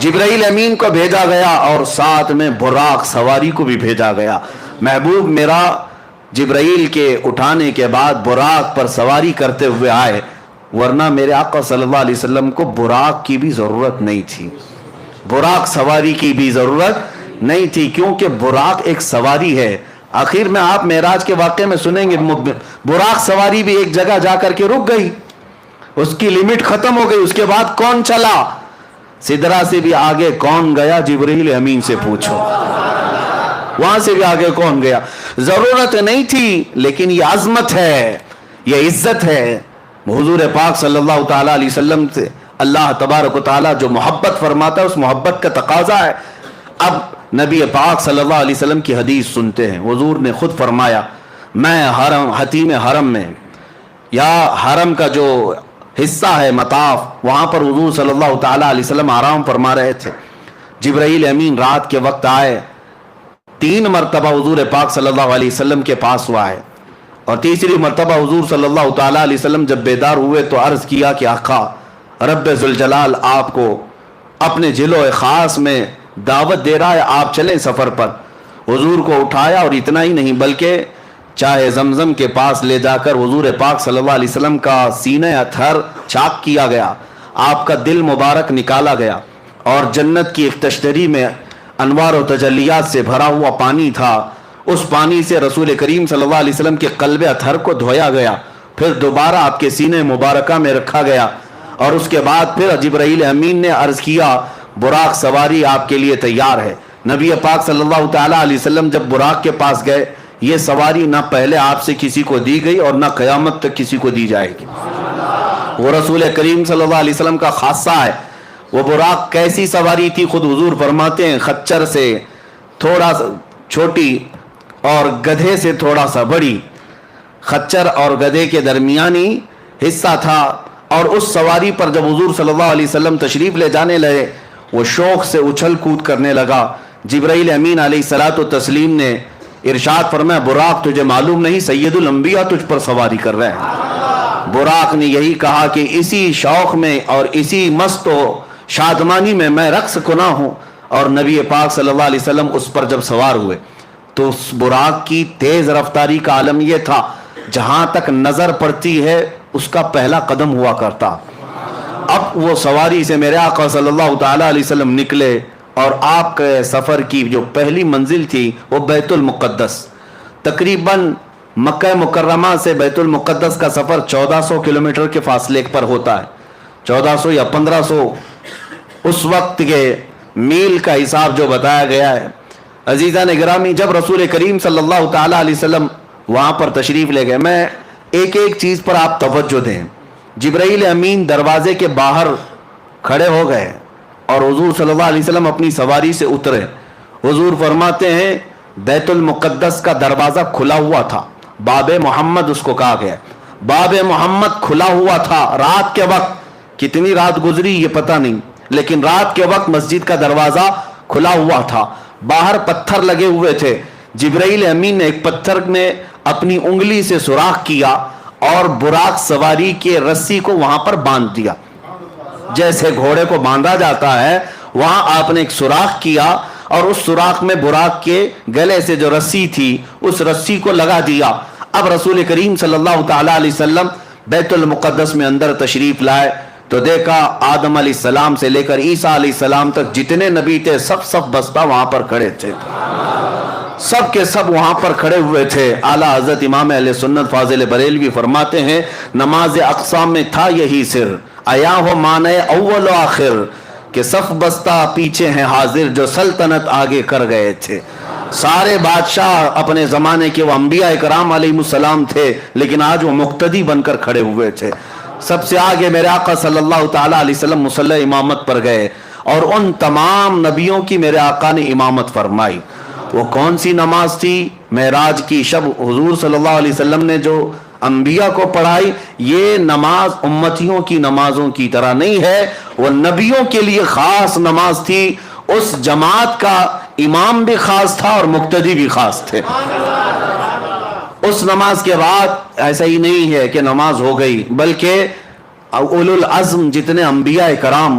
جبرائیل امین کو بھیجا گیا اور ساتھ میں براق سواری کو بھی بھیجا گیا. محبوب میرا جبرائیل کے اٹھانے کے بعد براق پر سواری کرتے ہوئے آئے, ورنہ میرے آقا صلی اللہ علیہ وسلم کو براق کی بھی ضرورت نہیں تھی, براق سواری کی بھی ضرورت نہیں تھی, کیونکہ براق ایک سواری ہے. آخر میں آپ معراج کے واقعے میں سنیں گے براق سواری بھی ایک جگہ جا کر کے رک گئی, اس کی لمٹ ختم ہو گئی. اس کے بعد کون چلا؟ سدرا سے بھی آگے کون گیا؟ جبرائیل امین سے پوچھو, وہاں سے بھی آگے کون گیا؟ ضرورت نہیں تھی, لیکن یہ عظمت ہے, یہ عزت ہے. حضور پاک صلی اللہ تعالی علیہ وسلم سے اللہ تبارک و تعالی جو محبت فرماتا ہے, اس محبت کا تقاضا ہے. اب نبی پاک صلی اللہ علیہ وسلم کی حدیث سنتے ہیں. حضور نے خود فرمایا, میں حرم حتیم حرم میں یا حرم کا جو حصہ ہے مطاف, وہاں پر حضور صلی اللہ تعالی علیہ وسلم آرام فرما رہے تھے. جبرائیل امین رات کے وقت آئے, 3 مرتبہ حضور پاک صلی اللہ علیہ وسلم کے پاس ہوا ہے, اور تیسری مرتبہ حضور صلی اللہ تعالی علیہ وسلم جب بیدار ہوئے تو عرض کیا کہ آقا رب ذوالجلال آپ کو اپنے جلوہ خاص میں دعوت دے رہا ہے, آپ چلیں سفر پر. حضور کو اٹھایا, اور اتنا ہی نہیں بلکہ چاہے زمزم کے پاس لے جا کر حضور پاک صلی اللہ علیہ وسلم کا سینہ اطہر چاک کیا گیا, آپ کا دل مبارک نکالا گیا, اور جنت کی ایک تشتری میں انوار و تجلیات سے بھرا ہوا پانی تھا. اس پانی سے رسول کریم صلی اللہ علیہ وسلم کے قلب اطہر کو دھویا گیا, پھر دوبارہ آپ کے سینے مبارکہ میں رکھا گیا, اور اس کے بعد پھر جبرائیل امین نے عرض کیا براق سواری آپ کے لیے تیار ہے. نبی پاک صلی اللہ تعالی علیہ وسلم جب براق کے پاس گئے, یہ سواری نہ پہلے آپ سے کسی کو دی گئی اور نہ قیامت تک کسی کو دی جائے گی. وہ رسول کریم صلی اللہ علیہ وسلم کا خاصہ ہے. وہ براق کیسی سواری تھی خود حضور فرماتے ہیں, خچر سے تھوڑا سا چھوٹی اور گدھے سے تھوڑا سا بڑی, خچر اور گدھے کے درمیانی حصہ تھا. اور اس سواری پر جب حضور صلی اللہ علیہ وسلم تشریف لے جانے لگے, وہ شوق سے اچھل کود کرنے لگا. جبرائیل امین علیہ الصلوۃ والتسلیم نے ارشاد فرمایا, براق تجھے معلوم نہیں سید الانبیاء تجھ پر سواری کر رہے ہیں. براق نے یہی کہا کہ اسی شوق میں اور اسی مست و شادمانی میں میں رقص کنا ہوں. اور نبی پاک صلی اللہ علیہ وسلم اس پر جب سوار ہوئے تو اس براق کی تیز رفتاری کا عالم یہ تھا, جہاں تک نظر پڑتی ہے اس کا پہلا قدم ہوا کرتا. اب وہ سواری سے میرے آقا صلی اللہ تعالی علیہ وسلم نکلے, اور آپ کے سفر کی جو پہلی منزل تھی وہ بیت المقدس. تقریباً مکہ مکرمہ سے بیت المقدس کا سفر 1400 کلومیٹر کے فاصلے پر ہوتا ہے, 1400 یا 1500 اس وقت کے میل کا حساب جو بتایا گیا ہے. عزیزان گرامی, جب رسول کریم صلی اللہ تعالی علیہ وسلم وہاں پر تشریف لے گئے, میں ایک ایک چیز پر آپ توجہ دیں. جبرائیل امین دروازے کے باہر کھڑے ہو گئے, اور حضور صلی اللہ علیہ وسلم اپنی سواری سے اترے. حضور فرماتے ہیں بیت المقدس کا دروازہ کھلا ہوا تھا, باب محمد اس کو کہا گیا, باب محمد کھلا ہوا تھا. رات کے وقت, کتنی رات گزری یہ پتہ نہیں, لیکن رات کے وقت مسجد کا دروازہ کھلا ہوا تھا. باہر پتھر لگے ہوئے تھے. جبرائیل امین نے ایک پتھر میں اپنی انگلی سے سوراخ کیا اور براق سواری کے رسی کو وہاں پر باندھ دیا. جیسے گھوڑے کو باندھا جاتا ہے, وہاں آپ نے ایک سوراخ کیا, اور اس سوراخ میں براق کے گلے سے جو رسی تھی اس رسی کو لگا دیا. اب رسول کریم صلی اللہ تعالی علیہ وسلم بیت المقدس میں اندر تشریف لائے تو دیکھا آدم علیہ السلام سے لے کر عیسیٰ علیہ السلام تک جتنے نبی تھے سب بستہ وہاں پر کھڑے تھے, سب کے سب وہاں پر کھڑے ہوئے تھے. اعلیٰ حضرت امام اہل سنت فاضل بریلوی فرماتے ہیں نماز اقصا میں تھا یہی سر, آیا ہو مانے اول و آخر, کہ صف بستہ پیچھے ہیں حاضر جو سلطنت آگے کر گئے تھے. سارے بادشاہ اپنے زمانے کے وہ انبیاء اکرام علیہ السلام تھے, لیکن آج وہ مقتدی بن کر کھڑے ہوئے تھے. سب سے آگے میرے آقا صلی اللہ تعالی علیہ وسلم مصلی امامت پر گئے, اور ان تمام نبیوں کی میرے آقا نے امامت فرمائی. وہ کون سی نماز تھی؟ معراج کی شب حضور صلی اللہ علیہ وسلم نے جو انبیاء کو پڑھائی, یہ نماز امتیوں کی نمازوں کی طرح نہیں ہے, وہ نبیوں کے لیے خاص نماز تھی. اس جماعت کا امام بھی خاص تھا اور مقتدی بھی خاص تھے. اس نماز کے بعد ایسا ہی نہیں ہے کہ نماز ہو گئی, بلکہ اولو العزم جتنے انبیاء کرام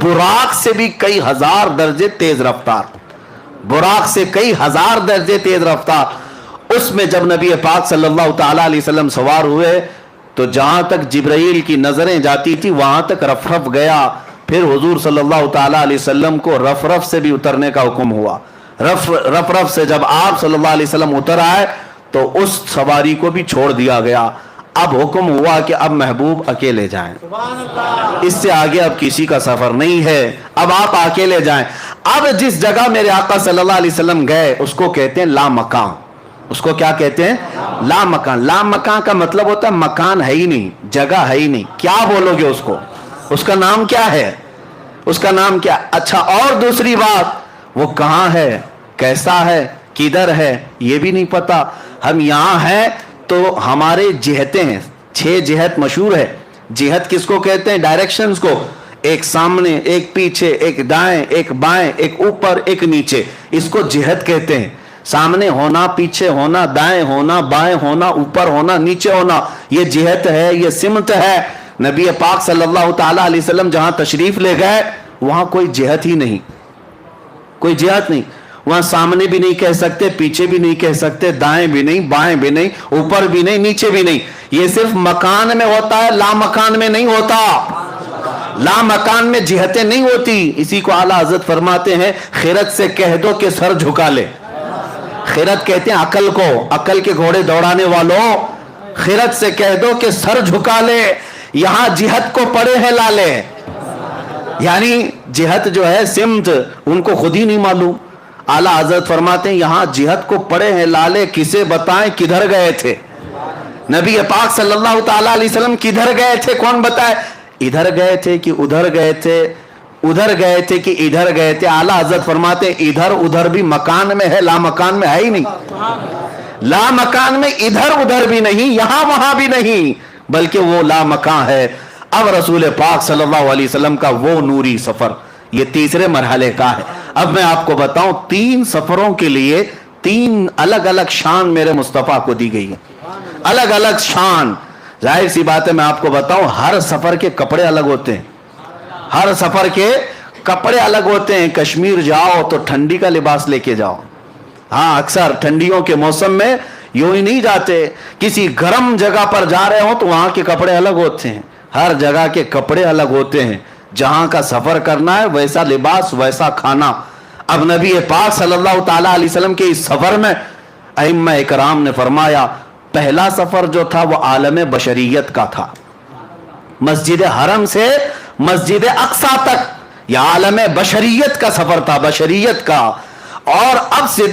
براق سے بھی کئی ہزار درجے تیز رفتار، براق سے کئی ہزار درجے تیز رفتار۔ اس میں جب نبی پاک صلی اللہ تعالی علیہ وسلم سوار ہوئے تو جہاں تک جبرائیل کی نظریں جاتی تھی وہاں تک رف رف گیا۔ پھر حضور صلی اللہ تعالی علیہ وسلم کو رف رف سے بھی اترنے کا حکم ہوا۔ رف رف سے جب آپ صلی اللہ علیہ وسلم اتر آئے تو اس سواری کو بھی چھوڑ دیا گیا۔ اب حکم ہوا کہ اب محبوب اکیلے جائیں، اس سے آگے اب کسی کا سفر نہیں ہے، اب آپ اکیلے جائیں۔ اب جس جگہ میرے آقا صلی اللہ علیہ وسلم گئے اس کو کہتے ہیں لا مکان۔ اس کو کیا کہتے ہیں؟ لا مکان۔ لا مکان کا مطلب ہوتا ہے مکان ہے ہی نہیں، جگہ ہے ہی نہیں، کیا بولو گے اس کو؟ اس کا نام کیا ہے؟ اس کا نام کیا؟ اچھا، اور دوسری بات، وہ کہاں ہے، کیسا ہے، کدھر ہے، یہ بھی نہیں پتا۔ ہم یہاں ہیں تو ہمارے جہتیں ہیں، 6 جہت مشہور ہے۔ جہت کس کو کہتے ہیں؟ ڈائریکشنز کو، ایک سامنے، ایک پیچھے، ایک دائیں، ایک بائیں، ایک اوپر، ایک نیچے، اس کو جہت کہتے ہیں۔ سامنے ہونا، پیچھے ہونا، دائیں ہونا، بائیں ہونا، اوپر ہونا، نیچے ہونا، یہ جہت ہے، یہ سمت ہے۔ نبی پاک صلی اللہ تعالی علیہ وسلم جہاں تشریف لے گئے وہاں کوئی جہت ہی نہیں، کوئی جہت نہیں۔ وہاں سامنے بھی نہیں کہہ سکتے، پیچھے بھی نہیں کہہ سکتے، دائیں بھی نہیں، بائیں بھی نہیں، اوپر بھی نہیں، نیچے بھی نہیں۔ یہ صرف مکان میں ہوتا ہے، لا مکان میں نہیں ہوتا۔ لا مکان میں جہتیں نہیں ہوتی۔ اسی کو اعلیٰ حضرت فرماتے ہیں خرد سے کہہ دو کہ سر جھکا لے۔ خرد کہتے ہیں عقل کو، عقل کے گھوڑے دوڑانے والوں، خرد سے کہہ دو کہ سر جھکا لے۔ یہاں جہت کو پڑے ہیں لالے، یعنی جہت جو ہے سمت ان کو خود ہی نہیں معلوم۔ اعلیٰ حضرت فرماتے ہیں یہاں جہت کو پڑے ہیں لالے، کسے بتائیں کدھر گئے تھے؟ نبی پاک صلی اللہ تعالی علیہ وسلم کدھر گئے تھے؟ کون بتائے؟ ادھر گئے تھے کہ ادھر گئے تھے، ادھر گئے تھے کہ ادھر گئے تھے؟ اعلیٰ حضرت فرماتے ہیں ادھر ادھر بھی مکان میں ہے، لا مکان میں ہے ہی نہیں۔ لا مکان میں ادھر ادھر بھی نہیں، یہاں وہاں بھی نہیں، بلکہ وہ لا مکان ہے۔ اب رسول پاک صلی اللہ علیہ وسلم کا وہ نوری سفر یہ تیسرے مرحلے کا ہے۔ اب میں آپ کو بتاؤں 3 سفروں کے لیے 3 الگ الگ شان میرے مصطفیٰ کو دی گئی ہے، الگ الگ شان۔ ظاہر سی بات ہے میں آپ کو بتاؤں ہر سفر کے کپڑے الگ ہوتے ہیں، ہر سفر کے کپڑے الگ ہوتے ہیں۔ کشمیر جاؤ تو ٹھنڈی کا لباس لے کے جاؤ، ہاں اکثر ٹھنڈیوں کے موسم میں یوں ہی نہیں جاتے، کسی گرم جگہ پر جا رہے ہوں تو وہاں کے کپڑے الگ ہوتے ہیں، ہر جگہ کے کپڑے الگ ہوتے ہیں۔ جہاں کا سفر کرنا ہے ویسا لباس، ویسا کھانا۔ اب نبی پاک صلی اللہ تعالی علیہ وسلم کے اس سفر میں ائمہ اکرام نے فرمایا پہلا سفر جو تھا وہ عالم بشریت کا تھا، مسجد حرم سے مسجد اقصی تک یہ عالم بشریت کا سفر تھا، بشریت کا۔ اور اب سے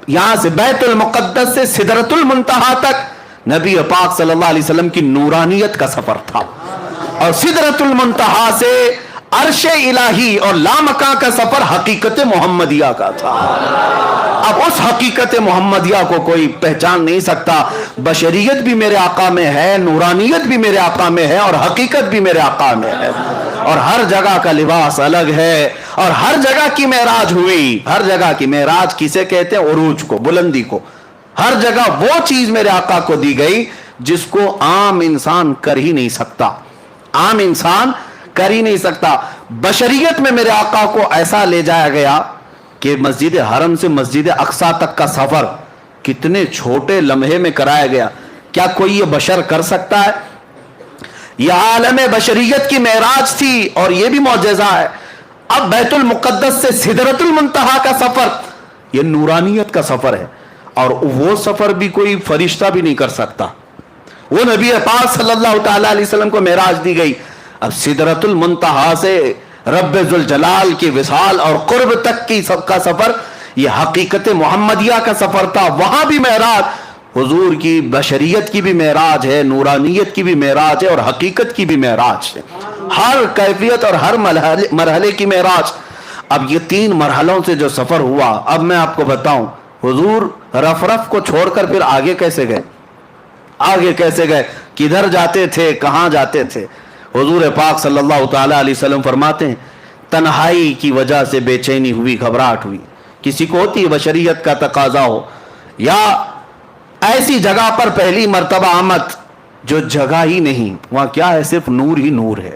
یہاں سے بیت المقدس سے سدرۃ المنتہا تک نبی پاک صلی اللہ علیہ وسلم کی نورانیت کا سفر تھا، اور سدرۃ المنتہا سے عرش الہی اور لامکاں کا سفر حقیقت محمدیہ کا تھا۔ اب اس حقیقت محمدیہ کو کوئی پہچان نہیں سکتا۔ بشریت بھی میرے آقا میں ہے، نورانیت بھی میرے آقا میں ہے، اور حقیقت بھی میرے آقا میں ہے، اور ہر جگہ کا لباس الگ ہے، اور ہر جگہ کی معراج ہوئی۔ ہر جگہ کی معراج کسے کہتے ہیں؟ عروج کو، بلندی کو۔ ہر جگہ وہ چیز میرے آقا کو دی گئی جس کو عام انسان کر ہی نہیں سکتا، عام انسان کر ہی نہیں سکتا۔ بشریت میں میرے آقا کو ایسا لے جایا گیا کہ مسجد حرم سے مسجد اقصی تک کا سفر کتنے چھوٹے لمحے میں کرایا گیا۔ کیا کوئی یہ بشر کر سکتا ہے؟ یہ عالم بشریت کی معراج تھی، اور یہ بھی معجزہ ہے۔ اب بیت المقدس سے سدرۃ المنتہا کا سفر یہ نورانیت کا سفر ہے، اور وہ سفر بھی کوئی فرشتہ بھی نہیں کر سکتا۔ وہ نبی پاک صلی اللہ تعالی علیہ وسلم کو معراج دی گئی۔ اب سدرۃ المنتہا سے رب ذوالجلال کی وصال اور قرب تک کی سب کا سفر یہ حقیقت محمدیہ کا سفر تھا۔ وہاں بھی معراج حضور کی بشریت کی بھی معراج ہے، نورانیت کی بھی معراج ہے، اور حقیقت کی بھی معراج ہے، ہر کیفیت اور ہر مرحلے کی معراج۔ اب یہ 3 مرحلوں سے جو سفر ہوا، اب میں آپ کو بتاؤں حضور رف رف کو چھوڑ کر پھر آگے کیسے گئے؟ آگے کیسے گئے؟ کدھر جاتے تھے؟ کہاں جاتے تھے؟ حضور پاک صلی اللہ تعالی علیہ وسلم فرماتے ہیں تنہائی کی وجہ سے بے چینی ہوئی، گھبراہٹ ہوئی۔ کسی کو ہوتی ہے بشریت کا تقاضا ہو، یا ایسی جگہ پر پہلی مرتبہ آمد جو جگہ ہی نہیں، وہاں کیا ہے؟ صرف نور ہی نور ہے،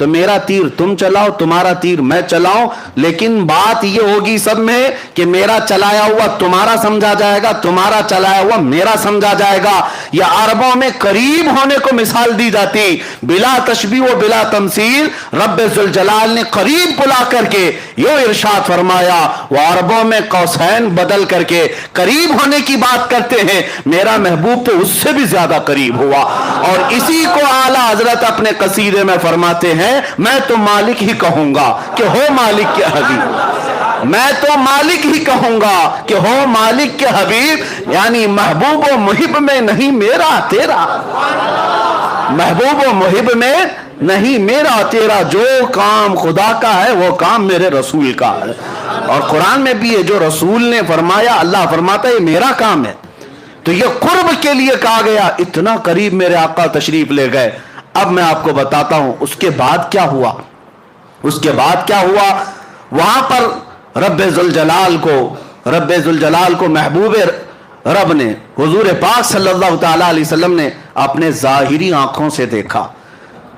تو میرا تیر تم چلاؤ، تمہارا تیر میں چلاؤں، لیکن بات یہ ہوگی سب میں کہ میرا چلایا ہوا تمہارا سمجھا جائے گا، تمہارا چلایا ہوا میرا سمجھا جائے گا۔ یہ عربوں میں قریب ہونے کو مثال دی جاتی، بلا تشبیہ و بلا تمثیل۔ رب ذوالجلال نے قریب بلا کر کے یہ ارشاد فرمایا، وہ عربوں میں قوسین بدل کر کے قریب ہونے کی بات کرتے ہیں، میرا محبوب تو اس سے بھی زیادہ قریب ہوا۔ اور اسی کو اعلیٰ حضرت اپنے قصیدے میں فرماتے ہیں، میں تو مالک ہی کہوں گا کہ ہو مالک کے حبیب، میں تو مالک ہی کہوں گا کہ ہو مالک کے حبیب، یعنی محبوب و محب میں نہیں میرا تیرا، محبوب و محب میں نہیں میرا تیرا، جو کام خدا کا ہے وہ کام میرے رسول کا ہے۔ اور قرآن میں بھی ہے، جو رسول نے فرمایا اللہ فرماتا ہے یہ میرا کام ہے۔ تو یہ قرب کے لیے کہا گیا، اتنا قریب میرے آقا تشریف لے گئے۔ اب میں آپ کو بتاتا ہوں اس کے بعد کیا ہوا۔ اس کے بعد کیا ہوا، وہاں پر رب ذوالجلال کو محبوب رب نے، حضور پاک صلی اللہ تعالی علیہ وسلم نے اپنے ظاہری آنکھوں سے دیکھا،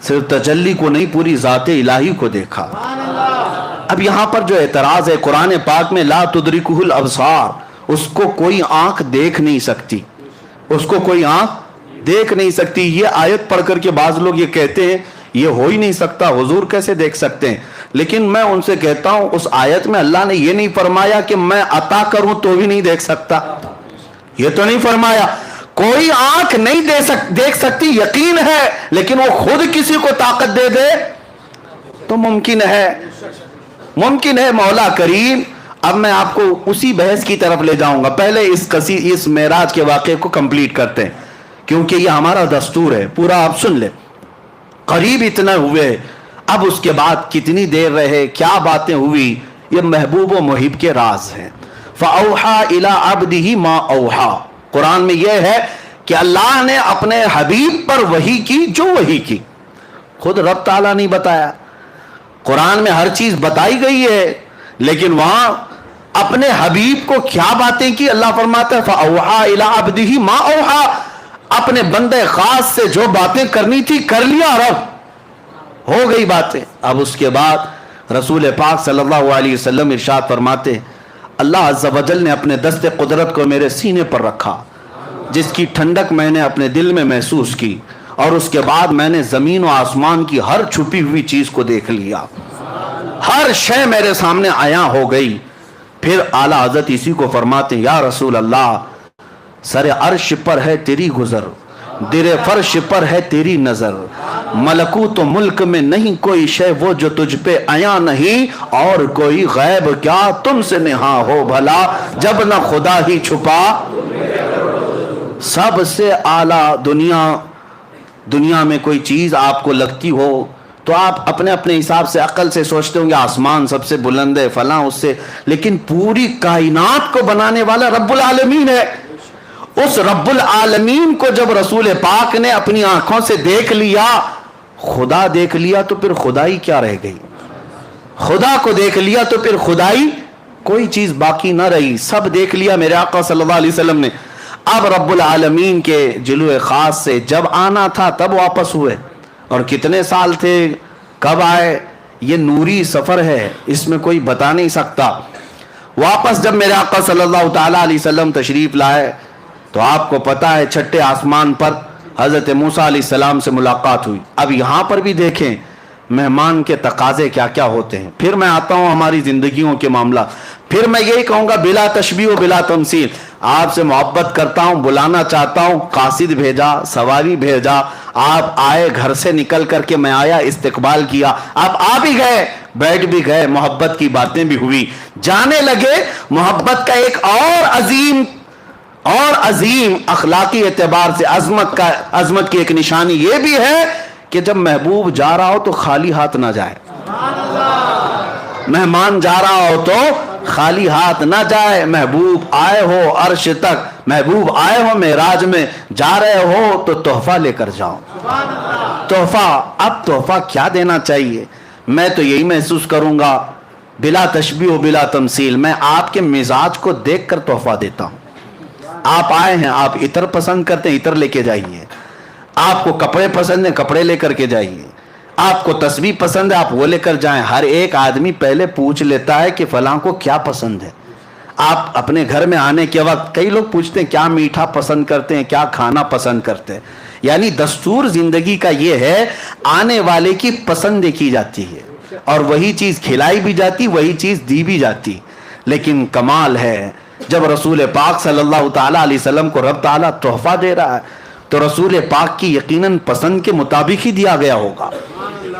صرف تجلی کو نہیں، پوری ذات الہی کو دیکھا۔ اب یہاں پر جو اعتراض ہے، قرآن پاک میں لا تدرکہ الابصار، اس کو کوئی آنکھ دیکھ نہیں سکتی، اس کو کوئی آنکھ دیکھ نہیں سکتی۔ یہ آیت پڑھ کر کے بعض لوگ یہ کہتے ہیں یہ ہو ہی نہیں سکتا، حضور کیسے دیکھ سکتے ہیں؟ لیکن میں ان سے کہتا ہوں اس آیت میں اللہ نے یہ نہیں فرمایا کہ میں عطا کروں تو بھی نہیں دیکھ سکتا، یہ تو نہیں فرمایا۔ کوئی آنکھ نہیں دیکھ سکتی یقین ہے، لیکن وہ خود کسی کو طاقت دے دے تو ممکن ہے، ممکن ہے مولا کریم۔ اب میں آپ کو اسی بحث کی طرف لے جاؤں گا، پہلے اس معراج کے واقعے کو کمپلیٹ کرتے ہیں، کیونکہ یہ ہمارا دستور ہے، پورا آپ سن لیں۔ قریب اتنا ہوئے، اب اس کے بعد کتنی دیر رہے، کیا باتیں ہوئی، یہ محبوب و محب کے راز ہیں۔ فَأَوْحَى إِلَىٰ عَبْدِهِ مَا أَوْحَى، قرآن میں یہ ہے کہ اللہ نے اپنے حبیب پر وحی کی جو وحی کی، خود رب تعالیٰ نہیں بتایا۔ قرآن میں ہر چیز بتائی گئی ہے، لیکن وہاں اپنے حبیب کو کیا باتیں کی، اللہ فرماتا ہے فَأَوْحَى إِلَىٰ عَبْدِهِ مَا أَوْحَى، اپنے بندے خاص سے جو باتیں کرنی تھی کر لیا، رب ہو گئی باتیں۔ اب اس کے بعد رسول پاک صلی اللہ علیہ وسلم ارشاد فرماتے، اللہ عز و جل نے اپنے دست قدرت کو میرے سینے پر رکھا، جس کی ٹھنڈک میں نے اپنے دل میں محسوس کی، اور اس کے بعد میں نے زمین و آسمان کی ہر چھپی ہوئی چیز کو دیکھ لیا، ہر شے میرے سامنے عیاں ہو گئی۔ پھر اعلیٰ حضرت اسی کو فرماتے ہیں، یا رسول اللہ، سر عرش پر ہے تیری گزر، در فرش پر ہے تیری نظر، ملکوت و ملک میں نہیں کوئی شے وہ جو تجھ پہ عیاں نہیں، اور کوئی غیب کیا تم سے نہاں ہو بھلا، جب نہ خدا ہی چھپا۔ سب سے اعلیٰ دنیا میں کوئی چیز آپ کو لگتی ہو تو آپ اپنے حساب سے عقل سے سوچتے ہوں گے آسمان سب سے بلند ہے، فلاں اس سے، لیکن پوری کائنات کو بنانے والا رب العالمین ہے۔ اس رب العالمین کو جب رسول پاک نے اپنی آنکھوں سے دیکھ لیا، خدا دیکھ لیا، تو پھر خدائی کیا رہ گئی؟ خدا کو دیکھ لیا تو پھر خدائی کوئی چیز باقی نہ رہی، سب دیکھ لیا میرے آقا صلی اللہ علیہ وسلم نے۔ اب رب العالمین کے جلوے خاص سے جب آنا تھا تب واپس ہوئے، اور کتنے سال تھے، کب آئے، یہ نوری سفر ہے، اس میں کوئی بتا نہیں سکتا۔ واپس جب میرے آقا صلی اللہ تعالی علیہ وسلم تشریف لائے تو آپ کو پتا ہے چھٹے آسمان پر حضرت موسیٰ علیہ السلام سے ملاقات ہوئی۔ اب یہاں پر بھی دیکھیں مہمان کے تقاضے کیا کیا ہوتے ہیں۔ پھر میں آتا ہوں ہماری زندگیوں کے معاملہ، پھر میں یہی کہوں گا بلا تشبیہ و بلا تمثیل، آپ سے محبت کرتا ہوں، بلانا چاہتا ہوں، قاصد بھیجا، سواری بھیجا، آپ آئے، گھر سے نکل کر کے میں آیا، استقبال کیا، آپ آ بھی گئے، بیٹھ بھی گئے، محبت کی باتیں بھی ہوئی، جانے لگے۔ محبت کا ایک اور عظیم اخلاقی اعتبار سے عظمت کی ایک نشانی یہ بھی ہے کہ جب محبوب جا رہا ہو تو خالی ہاتھ نہ جائے، مہمان جا رہا ہو تو خالی ہاتھ نہ جائے۔ محبوب آئے ہو عرش تک، محبوب آئے ہو معراج میں، جا رہے ہو تو تحفہ لے کر جاؤ۔ تحفہ، اب تحفہ کیا دینا چاہیے؟ میں تو یہی محسوس کروں گا بلا تشبیہ و بلا تمثیل، میں آپ کے مزاج کو دیکھ کر تحفہ دیتا ہوں۔ آپ آئے ہیں، آپ عطر پسند کرتے ہیں، عطر لے کے جائیے، آپ کو کپڑے پسند ہیں، کپڑے لے کر کے جائیے، آپ کو تسبیح پسند ہے آپ وہ لے کر جائیں. ہر ایک آدمی پہلے پوچھ لیتا ہے کہ فلاں کو کیا پسند ہے. آپ اپنے گھر میں آنے کے وقت کئی لوگ پوچھتے ہیں کیا میٹھا پسند کرتے ہیں, کیا کھانا پسند کرتے ہیں. یعنی دستور زندگی کا یہ ہے, آنے والے کی پسند دیکھی جاتی ہے اور وہی چیز کھلائی بھی جاتی, وہی چیز دی بھی جاتی. لیکن کمال ہے جب رسول پاک صلی اللہ تعالیٰ علیہ وسلم کو رب تعالیٰ تحفہ دے رہا ہے تو رسول پاک کی یقیناً پسند کے مطابق ہی دیا گیا ہوگا,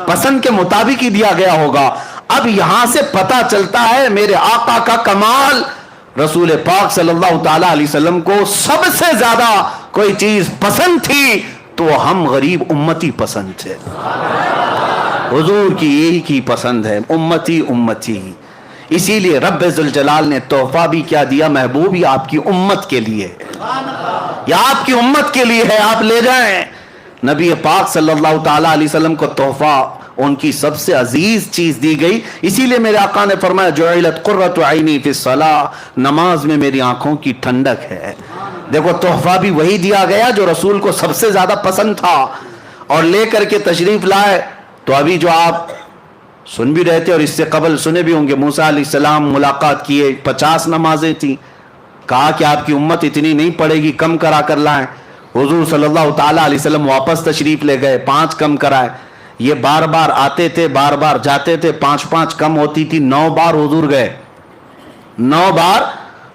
پسند کے مطابق ہی دیا گیا ہوگا. اب یہاں سے پتہ چلتا ہے میرے آقا کا کمال. رسول پاک صلی اللہ تعالیٰ علیہ وسلم کو سب سے زیادہ کوئی چیز پسند تھی تو ہم غریب امتی پسند تھے. حضور کی یہی کی پسند ہے, امتی امتی. اسی لیے رب ذوالجلال نے تحفہ بھی کیا دیا, محبوب یہ آپ کی امت کے لیے, یہ آپ کی امت کے لیے ہے, آپ لے جائیں. نبی پاک صلی اللہ تعالیٰ علیہ وسلم کو تحفہ ان کی سب سے عزیز چیز دی گئی. اسی لیے میرے آقا نے فرمایا جعلت قرۃ عینی فی الصلاۃ, نماز میں میری آنکھوں کی ٹھنڈک ہے. دیکھو تحفہ بھی وہی دیا گیا جو رسول کو سب سے زیادہ پسند تھا اور لے کر کے تشریف لائے. تو ابھی جو آپ سن بھی رہے تھے اور اس سے قبل سنے بھی ہوں گے, موسیٰ علیہ السلام ملاقات کیے, 50 نمازیں تھیں. کہا کہ آپ کی امت اتنی نہیں پڑے گی, کم کرا کر لائیں. حضور صلی اللہ تعالیٰ علیہ وسلم واپس تشریف لے گئے, 5 کم کرائے. یہ بار بار آتے تھے, بار بار جاتے تھے, 5 کم ہوتی تھی. 9 بار حضور گئے, 9 بار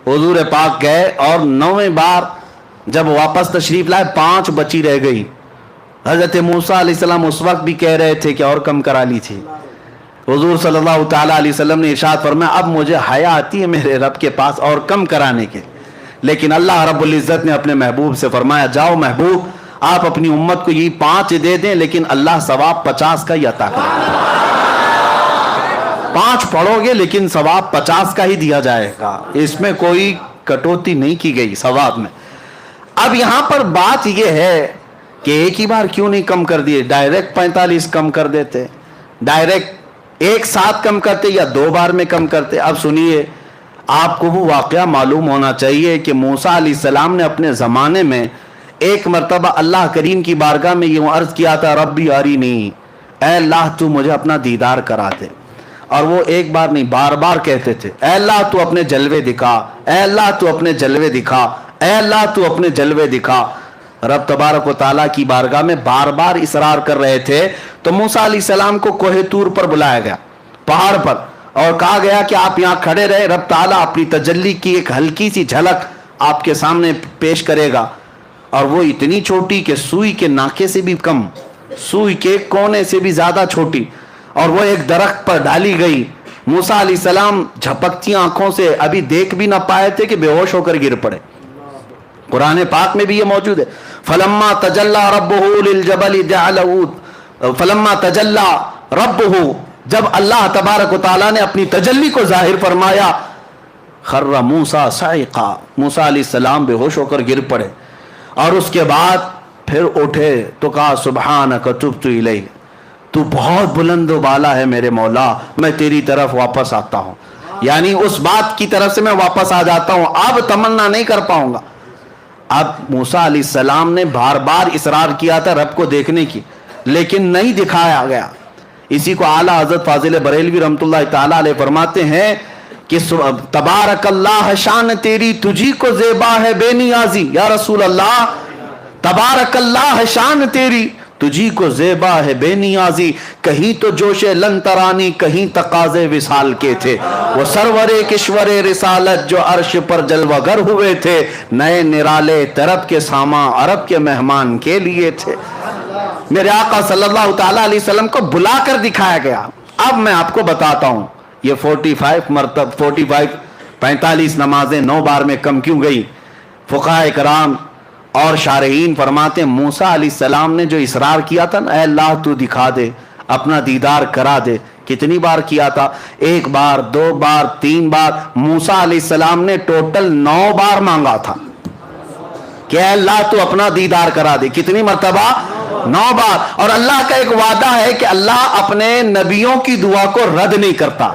حضور پاک گئے اور 9ویں بار جب واپس تشریف لائے 5 بچی رہ گئی. حضرت موسیٰ علیہ السلام اس وقت بھی کہہ رہے تھے کہ اور کم کرا لی تھی. حضور صلی اللہ تعالیٰ علیہ وسلم نے ارشاد فرمایا اب مجھے حیا آتی ہے میرے رب کے پاس اور کم کرانے کے. لیکن اللہ رب العزت نے اپنے محبوب سے فرمایا جاؤ محبوب آپ اپنی امت کو یہ 5 دے دیں لیکن اللہ ثواب 50 کا ہی عطا کرے گا. 5 پڑھو گے لیکن ثواب 50 کا ہی دیا جائے گا, اس میں کوئی کٹوتی نہیں کی گئی ثواب میں. اب یہاں پر بات یہ ہے کہ ایک ہی بار کیوں نہیں کم کر دیے, ڈائریکٹ 45 کم کر دیتے, ڈائریکٹ ایک ساتھ کم کرتے یا 2 بار میں کم کرتے. اب سنیے, آپ کو وہ واقعہ معلوم ہونا چاہیے کہ موسیٰ علیہ السلام نے اپنے زمانے میں ایک مرتبہ اللہ کریم کی بارگاہ میں یہ عرض کیا تھا ربی ارینی, اے اللہ تو مجھے اپنا دیدار کرا دے. اور وہ ایک بار نہیں بار بار کہتے تھے اے اللہ تو اپنے جلوے دکھا, اے اللہ تو اپنے جلوے دکھا, اے اللہ تو اپنے جلوے دکھا. رب تبارک و تعالیٰ کی بارگاہ میں بار بار اصرار کر رہے تھے. تو موسیٰ علیہ السلام کو کوہ طور پر بلایا گیا, پہاڑ پر, اور کہا گیا کہ آپ یہاں کھڑے رہے, رب تعالیٰ اپنی تجلی کی ایک ہلکی سی جھلک آپ کے سامنے پیش کرے گا. اور وہ اتنی چھوٹی کہ سوئی کے ناکے سے بھی کم, سوئی کے کونے سے بھی زیادہ چھوٹی, اور وہ ایک درخت پر ڈالی گئی. موسیٰ علیہ السلام جھپکتی آنکھوں سے ابھی دیکھ بھی نہ پائے تھے کہ بے ہوش ہو کر گر پڑے. قرآن پاک میں بھی یہ موجود ہے, فلما تجلی ربہ للجبل جعلہ, فلما تجلی ربہ, جب اللہ تبارک و تعالیٰ نے اپنی تجلی کو ظاہر فرمایا, خر موسیٰ صعقا, موسیٰ علیہ السلام بے ہوش ہو کر گر پڑے. اور اس کے بعد پھر اٹھے تو کہا سبحانک تبت الیک, تو بہت بلند و بالا ہے میرے مولا, میں تیری طرف واپس آتا ہوں. یعنی اس بات کی طرف سے میں واپس آ جاتا ہوں, اب تمنا نہیں کر پاؤں گا. اب موسیٰ علیہ السلام نے بار بار اصرار کیا تھا رب کو دیکھنے کی, لیکن نہیں دکھایا گیا. اسی کو اعلیٰ حضرت فاضل بریلوی رحمۃ اللہ تعالیٰ علیہ فرماتے ہیں کہ تبارک اللہ شان تیری تجھی کو زیبا ہے بے نیازی. یا رسول اللہ, تبارک اللہ شان تیری تجھی کو زیبا ہے بے نیازی. کہیں تو جوش لن ترانی, کہیں تقاضے وصال کے تھے. وہ سرور کشور رسالت جو عرش پر جلوہ گر ہوئے تھے, نئے نرالے طرب کے ساما عرب کے مہمان کے لیے تھے. میرے آقا صلی اللہ تعالیٰ علیہ وسلم کو بلا کر دکھایا گیا. اب میں آپ کو بتاتا ہوں یہ 45 نمازیں 9 بار میں کم کیوں گئی. فقہاء کرام اور شارحین فرماتے ہیں موسیٰ علیہ السلام نے جو اصرار کیا تھا نا, اے اللہ تو دکھا دے, اپنا دیدار کرا دے, کتنی بار کیا تھا؟ 1 بار, 2 بار, 3 بار. موسیٰ علیہ السلام نے ٹوٹل 9 بار مانگا تھا کہ اے اللہ تو اپنا دیدار کرا دے. کتنی مرتبہ؟ 9 بار. اور اللہ کا ایک وعدہ ہے کہ اللہ اپنے نبیوں کی دعا کو رد نہیں کرتا,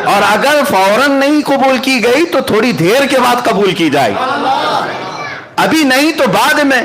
اور اگر فوراً نہیں قبول کی گئی تو تھوڑی دیر کے بعد قبول کی جائے, ابھی نہیں تو بعد میں.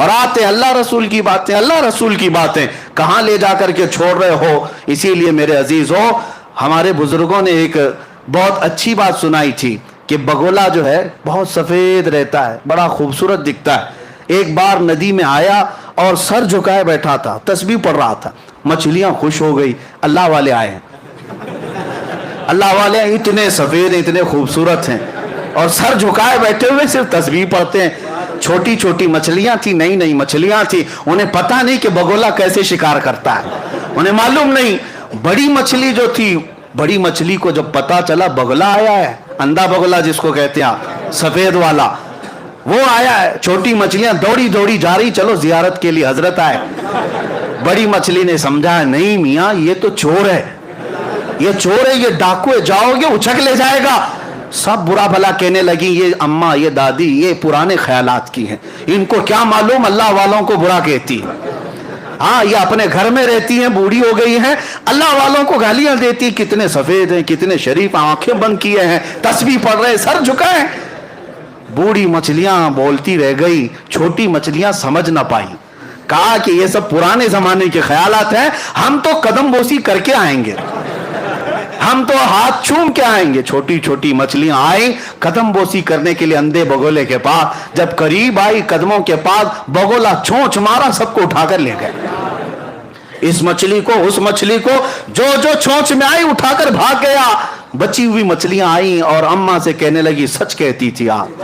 اور آتے اللہ رسول کی باتیں، اللہ رسول کی باتیں کہاں لے جا کر کے چھوڑ رہے ہو۔ اسی لیے میرے عزیزو، ہمارے بزرگوں نے ایک بہت اچھی بات سنائی تھی کہ بگولا جو ہے بہت سفید رہتا ہے، بڑا خوبصورت دکھتا ہے۔ ایک بار ندی میں آیا اور سر جھکائے بیٹھا تھا، تسبیح پڑھ رہا تھا۔ مچھلیاں خوش ہو گئی، اللہ والے آئے ہیں، اللہ والے اتنے سفید ہیں، اتنے خوبصورت ہیں، اور سر جھکائے بیٹھے ہوئے صرف تسبیح پڑھتے ہیں۔ چھوٹی چھوٹی مچھلیاں تھی، نئی نئی مچھلیاں تھی، انہیں پتہ نہیں کہ بگولا کیسے شکار کرتا ہے، انہیں معلوم نہیں۔ بڑی مچھلی جو تھی، بڑی مچھلی کو جب پتا چلا بگلا آیا ہے، اندھا بگلا جس کو کہتے ہیں، سفید والا، وہ آیا ہے، چھوٹی مچھلیاں دوڑی دوڑی جا رہی، چلو زیارت کے لیے حضرت آئے۔ بڑی مچھلی نے سمجھا نہیں میاں یہ تو چور ہے، یہ چور ہے، یہ ڈاکو ہے، جاؤ گے اچھک لے جائے گا۔ سب برا بھلا کہنے لگی، یہ اماں، یہ دادی، یہ پرانے خیالات کی ہیں، ان کو کیا معلوم اللہ والوں کو برا کہتی ہے۔ ہاں یہ اپنے گھر میں رہتی ہیں، بوڑھی ہو گئی ہیں، اللہ والوں کو گالیاں دیتی، کتنے سفید ہیں، کتنے شریف، آنکھیں بند کیے ہیں، تسبیح پڑھ رہے، سر جھکائے۔ بوڑھی مچھلیاں بولتی رہ گئی، چھوٹی مچھلیاں سمجھ نہ پائی، کہا کہ یہ سب پرانے زمانے کے خیالات ہیں، ہم تو قدم بوسی کر کے آئیں گے، ہم تو ہاتھ چوم کے آئیں گے۔ چھوٹی چھوٹی مچھلیاں آئیں قدم بوسی کرنے کے لیے اندھے بگولے کے پاس، جب قریب آئی قدموں کے پاس، بگولا چونچ مارا، سب کو اٹھا کر لے گئے۔ اس مچھلی کو، اس مچھلی کو، جو جو چونچ میں آئی اٹھا کر بھاگ گیا۔ بچی ہوئی مچھلیاں آئیں اور اماں سے کہنے لگی سچ کہتی تھی آپ،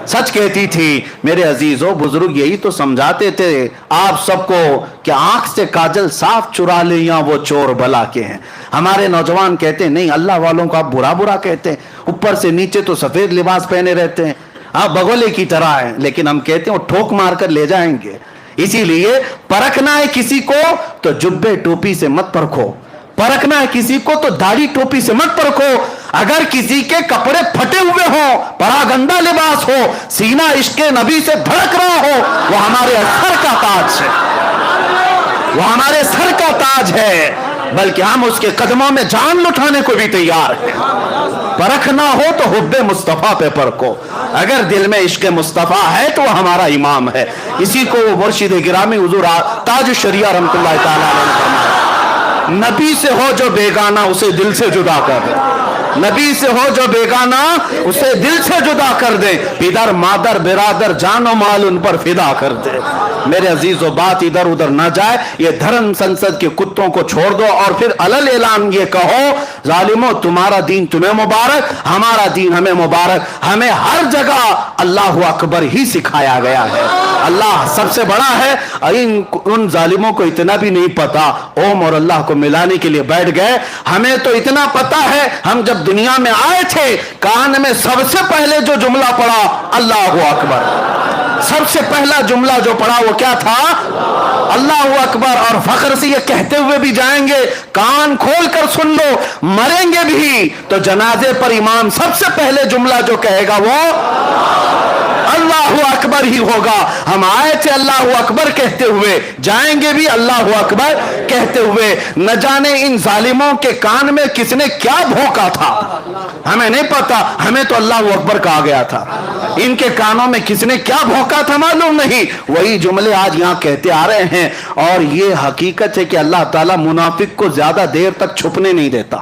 سچ کہتی تھی۔ میرے عزیزو، بزرگ یہی تو سمجھاتے تھے آپ سب کو کہ آنکھ سے کاجل صاف چرا لے یا وہ چور بلا کے ہیں۔ ہمارے نوجوان کہتے ہیں نہیں اللہ والوں کو آپ برا برا کہتے ہیں، اوپر سے نیچے تو سفید لباس پہنے رہتے ہیں، آپ بگولے کی طرح ہیں، لیکن ہم کہتے ہیں وہ ٹھوک مار کر لے جائیں گے۔ اسی لیے پرکھنا ہے کسی کو تو جبے ٹوپی سے مت پرکھو، پرکھنا ہے کسی کو تو داڑھی ٹوپی سے مت پرکھو۔ اگر کسی کے کپڑے پھٹے ہوئے ہوں، پراگندہ لباس ہو، سینہ عشق نبی سے دھڑک رہا ہو، وہ ہمارے سر کا تاج ہے، وہ ہمارے سر کا تاج ہے، بلکہ ہم اس کے قدموں میں جان لٹانے کو بھی تیار ہیں۔ پرکھنا ہو تو حب مصطفیٰ پہ پرکھو، اگر دل میں عشق مصطفیٰ ہے تو وہ ہمارا امام ہے۔ اسی کو وہ مرشد گرامی حضور تاج الشریعہ رحمۃ اللہ تعالی علیہ نے فرمایا، نبی سے ہو جو بیگانہ اسے دل سے جدا کر دے، نبی سے ہو جو بیگانہ اسے دل سے جدا کر دے، پدر مادر برادر جان و مال ان پر فدا کر دے۔ میرے عزیزو، بات ادھر ادھر نہ جائے، یہ دھرم سنسد کے کتوں کو چھوڑ دو اور پھر علل اعلان یہ کہو ظالمو تمہارا دین تمہیں مبارک، ہمارا دین ہمیں مبارک۔ ہمیں ہر جگہ اللہ اکبر ہی سکھایا گیا ہے، اللہ سب سے بڑا ہے۔ ان ظالموں کو اتنا بھی نہیں پتا، اوم اور اللہ کو ملانے کے لیے بیٹھ گئے۔ ہمیں تو اتنا پتا ہے، ہم جب دنیا میں آئے تھے کان میں سب سے پہلے جو جملہ پڑا اللہ اکبر، سب سے پہلا جملہ جو پڑا وہ کیا تھا؟ اللہ اکبر۔ اور فخر سے یہ کہتے ہوئے بھی جائیں گے، کان کھول کر سن لو، مریں گے بھی تو جنازے پر امام سب سے پہلے جملہ جو کہے گا وہ اللہ اکبر ہی ہوگا۔ ہم آئے تھے اللہ اکبر کہتے ہوئے، جائیں گے بھی اللہ اکبر کہتے ہوئے۔ نہ جانے ان ظالموں کے کان میں کس نے کیا بھونکا تھا، ہمیں نہیں پتا، ہمیں تو اللہ اکبر کہا گیا تھا، ان کے کانوں میں کس نے کیا بھونکا تھا معلوم نہیں۔ وہی جملے آج یہاں کہتے آ رہے ہیں، اور یہ حقیقت ہے کہ اللہ تعالیٰ منافق کو زیادہ دیر تک چھپنے نہیں دیتا،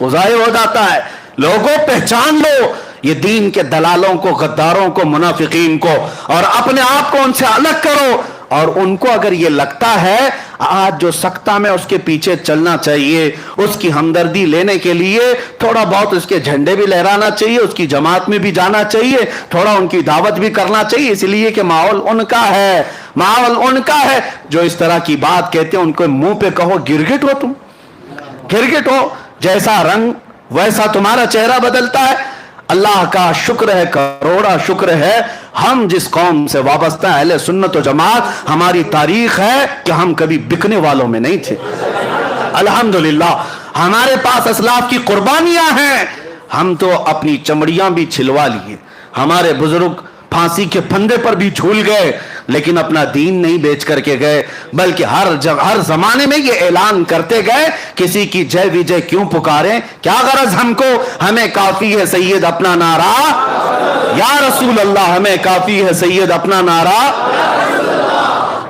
وہ ظاہر ہو جاتا ہے۔ لوگوں پہچان لو یہ دین کے دلالوں کو، غداروں کو، منافقین کو، اور اپنے آپ کو ان سے الگ کرو۔ اور ان کو اگر یہ لگتا ہے آج جو سکتہ میں اس کے پیچھے چلنا چاہیے، اس کی ہمدردی لینے کے لیے تھوڑا بہت اس کے جھنڈے بھی لہرانا چاہیے، اس کی جماعت میں بھی جانا چاہیے، تھوڑا ان کی دعوت بھی کرنا چاہیے، اس لیے کہ ماحول ان کا ہے، ماحول ان کا ہے۔ جو اس طرح کی بات کہتے ہیں ان کو منہ پہ کہو گرگٹ ہو، تم گرگٹ ہو، جیسا رنگ ویسا تمہارا چہرہ بدلتا ہے۔ اللہ کا شکر ہے، کروڑا شکر ہے، ہم جس قوم سے وابستہ ہیں اہل سنت و جماعت، ہماری تاریخ ہے کہ ہم کبھی بکنے والوں میں نہیں تھے۔ الحمدللہ ہمارے پاس اسلاف کی قربانیاں ہیں، ہم تو اپنی چمڑیاں بھی چھلوا لیے، ہمارے بزرگ پھانسی کے پھندے پر بھی جھول گئے، لیکن اپنا دین نہیں بیچ کر کے گئے، بلکہ ہر زمانے میں یہ اعلان کرتے گئے، کسی کی جے وجے کیوں پکاریں، کیا غرض ہم کو، ہمیں کافی ہے سید اپنا نعرہ، یا رسول اللہ ہمیں کافی ہے سید اپنا نعرہ۔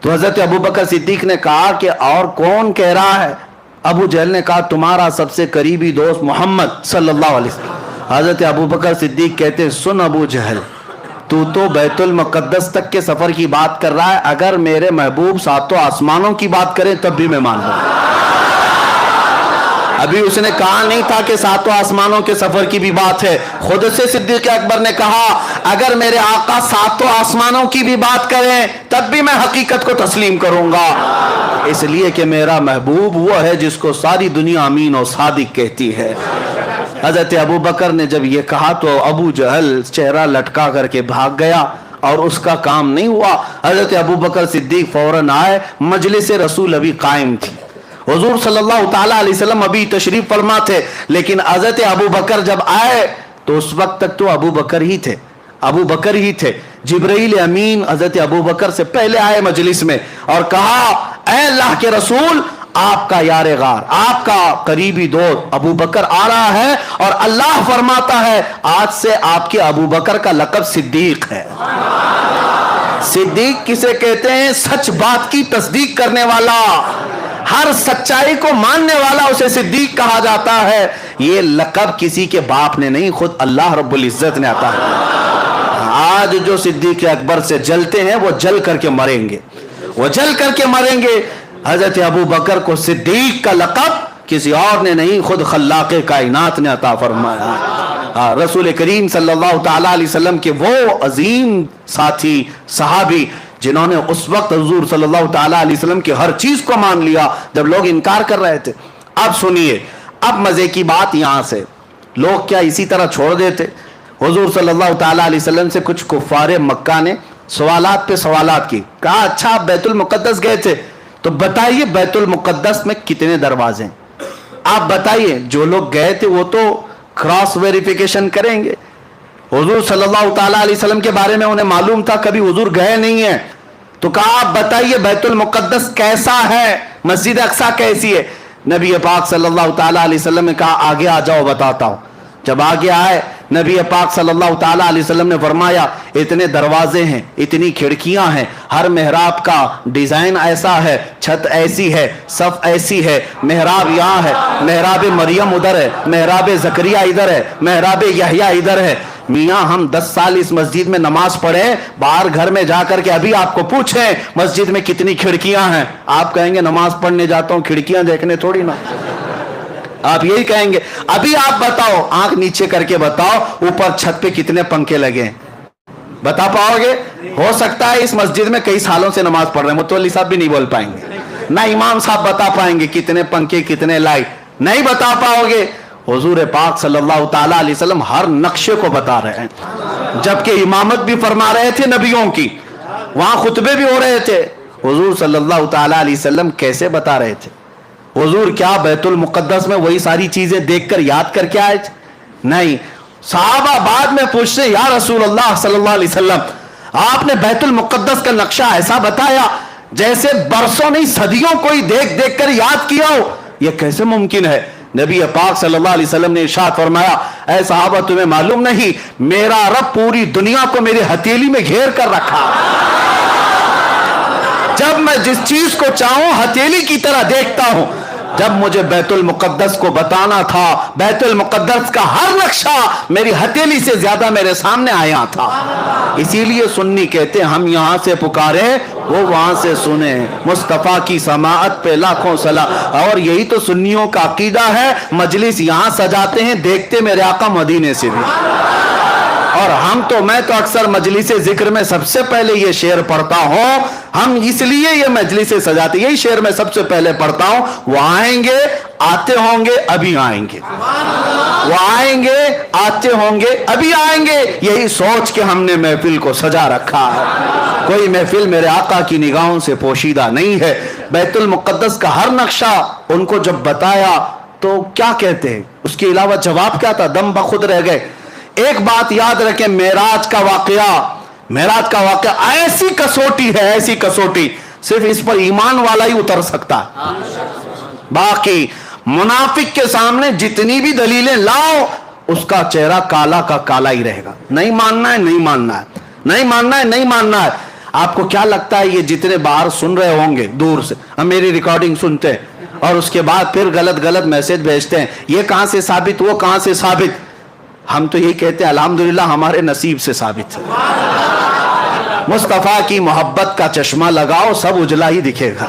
تو حضرت ابو بکر صدیق نے کہا کہ اور کون کہہ رہا ہے؟ ابو جہل نے کہا تمہارا سب سے قریبی دوست محمد صلی اللہ علیہ وسلم. حضرت ابو بکر صدیق کہتے سن ابو جہل, تو بیت المقدس تک کے سفر کی بات کر رہا ہے, اگر میرے محبوب ساتوں آسمانوں کی بات کریں تب بھی میں مان لوں. ابھی اس نے کہا نہیں تھا کہ ساتوں آسمانوں کے سفر کی بھی بات ہے. خود سے صدیق اکبر نے کہا اگر میرے آقا ساتوں آسمانوں کی بھی بات کریں تب بھی میں حقیقت کو تسلیم کروں گا, اس لیے کہ میرا محبوب وہ ہے جس کو ساری دنیا امین اور صادق کہتی ہے. حضرت ابو بکر نے جب یہ کہا تو ابو جہل چہرہ لٹکا کر کے بھاگ گیا, اور اس کا کام نہیں ہوا. حضرت ابو بکر صدیق فوراً آئے, مجلس رسول ابھی قائم تھی, حضور صلی اللہ تعالیٰ علیہ وسلم ابھی تشریف فرما تھے, لیکن حضرت ابو بکر جب آئے تو اس وقت تک تو ابو بکر ہی تھے. جبرائیل امین حضرت ابو بکر سے پہلے آئے مجلس میں اور کہا اے اللہ کے رسول, آپ کا یار غار, آپ کا قریبی دوست ابو بکر آ رہا ہے, اور اللہ فرماتا ہے آج سے آپ کے ابو بکر کا لقب صدیق ہے. صدیق کسے کہتے ہیں؟ سچ بات کی تصدیق کرنے والا, ہر سچائی کو ماننے والا اسے صدیق کہا جاتا ہے. یہ لقب کسی کے باپ نے نہیں, خود اللہ رب العزت نے عطا کیا. آج جو صدیق اکبر سے جلتے ہیں وہ جل کر کے مریں گے. حضرت ابو بکر کو صدیق کا لقب کسی اور نے نہیں, خود خلاق کائنات نے عطا فرمایا. رسول کریم صلی اللہ تعالیٰ علیہ وسلم کے وہ عظیم ساتھی صحابی جنہوں نے اس وقت حضور صلی اللہ تعالیٰ علیہ وسلم کی ہر چیز کو مان لیا جب لوگ انکار کر رہے تھے. اب سنیے, اب مزے کی بات یہاں سے, لوگ کیا اسی طرح چھوڑ دیتے؟ حضور صلی اللہ تعالیٰ علیہ وسلم سے کچھ کفار مکہ نے سوالات پہ سوالات کی. کہا اچھا آپ بیت المقدس گئے تھے تو بتائیے بیت المقدس میں کتنے دروازے ہیں؟ آپ بتائیے. جو لوگ گئے تھے وہ تو کراس ویریفیکیشن کریں گے. حضور صلی اللہ تعالیٰ علیہ وسلم کے بارے میں انہیں معلوم تھا, کبھی حضور گئے نہیں ہیں. تو کہا آپ بتائیے بیت المقدس کیسا ہے, مسجد اقصی کیسی ہے؟ نبی پاک صلی اللہ تعالیٰ علیہ وسلم نے کہا آگے آ جاؤ بتاتا ہوں. جب آگے آئے نبی پاک صلی اللہ تعالیٰ علیہ وسلم نے فرمایا اتنے دروازے ہیں, اتنی کھڑکیاں ہیں, ہر محراب کا ڈیزائن ایسا ہے, چھت ایسی ہے, صف ایسی ہے, محراب یہاں ہے, محراب مریم ادھر ہے, محراب زکریا ادھر ہے, محراب یحییٰ ادھر ہے. میاں ہم 10 سال اس مسجد میں نماز پڑھے, باہر گھر میں جا کر کے ابھی آپ کو پوچھیں مسجد میں کتنی کھڑکیاں ہیں, آپ کہیں گے نماز پڑھنے جاتا ہوں, کھڑکیاں دیکھنے تھوڑی نا, آپ یہی کہیں گے. ابھی آپ بتاؤ, آنکھ نیچے کر کے بتاؤ اوپر چھت پہ کتنے پنکھے لگے ہیں, بتا پاؤ گے؟ ہو سکتا ہے اس مسجد میں کئی سالوں سے نماز پڑھ رہے ہیں, متولی صاحب بھی نہیں بول پائیں گے, نہ امام صاحب بتا پائیں گے کتنے پنکھے کتنے لائٹ, نہیں بتا پاؤ گے. حضور پاک صلی اللہ تعالیٰ علیہ وسلم ہر نقشے کو بتا رہے ہیں, جبکہ امامت بھی فرما رہے تھے نبیوں کی, وہاں خطبے بھی ہو رہے تھے. حضور صلی اللہ تعالیٰ علیہ وسلم کیسے بتا رہے تھے؟ حضور کیا بیت المقدس میں وہی ساری چیزیں دیکھ کر یاد کر کے آئے؟ نہیں. صحابہ بعد میں پوچھتے یا رسول اللہ صلی اللہ علیہ وسلم آپ نے بیت المقدس کا نقشہ ایسا بتایا جیسے برسوں نہیں صدیوں کوئی دیکھ دیکھ کر یاد کیا ہو, یہ کیسے ممکن ہے؟ نبی پاک صلی اللہ علیہ وسلم نے ارشاد فرمایا اے صحابہ تمہیں معلوم نہیں میرا رب پوری دنیا کو میری ہتھیلی میں گھیر کر رکھا, جب میں جس چیز کو چاہوں ہتھیلی کی طرح دیکھتا ہوں. جب مجھے بیت المقدس کو بتانا تھا, بیت المقدس کا ہر نقشہ میری ہتھیلی سے زیادہ میرے سامنے آیا تھا. اسی لیے سنی کہتے ہیں ہم یہاں سے پکارے وہ وہاں سے سنیں, مصطفیٰ کی سماعت پہ لاکھوں سلام. اور یہی تو سنیوں کا عقیدہ ہے, مجلس یہاں سجاتے ہیں دیکھتے میرے آقا مدینے سے بھی. اور میں تو اکثر مجلس ذکر میں سب سے پہلے یہ شعر پڑھتا ہوں, ہم اس لیے یہ مجلس سجاتے, یہی شعر میں سب سے پہلے پڑھتا ہوں. وہ آئیں گے آتے ہوں گے ابھی آئیں گے, وہ آئیں گے آتے ہوں گے ابھی آئیں گے, یہی سوچ کے ہم نے محفل کو سجا رکھا ہے. کوئی محفل میرے آقا کی نگاہوں سے پوشیدہ نہیں ہے. بیت المقدس کا ہر نقشہ ان کو جب بتایا تو کیا کہتے ہیں, اس کے علاوہ جواب کیا تھا؟ دم بخود رہ گئے. ایک بات یاد رکھیں, معراج کا واقعہ ایسی کسوٹی ہے, ایسی کسوٹی صرف اس پر ایمان والا ہی اتر سکتا ہے. باقی منافق کے سامنے جتنی بھی دلیلیں لاؤ اس کا چہرہ کالا کا کالا ہی رہے گا. نہیں ماننا ہے, نہیں ماننا ہے, نہیں ماننا ہے, نہیں ماننا ہے. آپ کو کیا لگتا ہے یہ جتنے باہر سن رہے ہوں گے دور سے, ہم میری ریکارڈنگ سنتے ہیں اور اس کے بعد پھر غلط میسج بھیجتے ہیں, یہ کہاں سے ثابت, وہ کہاں سے ثابت. ہم تو یہی کہتے ہیں الحمدللہ ہمارے نصیب سے ثابت ہے. مصطفیٰ کی محبت کا چشمہ لگاؤ, سب اجلا ہی دکھے گا.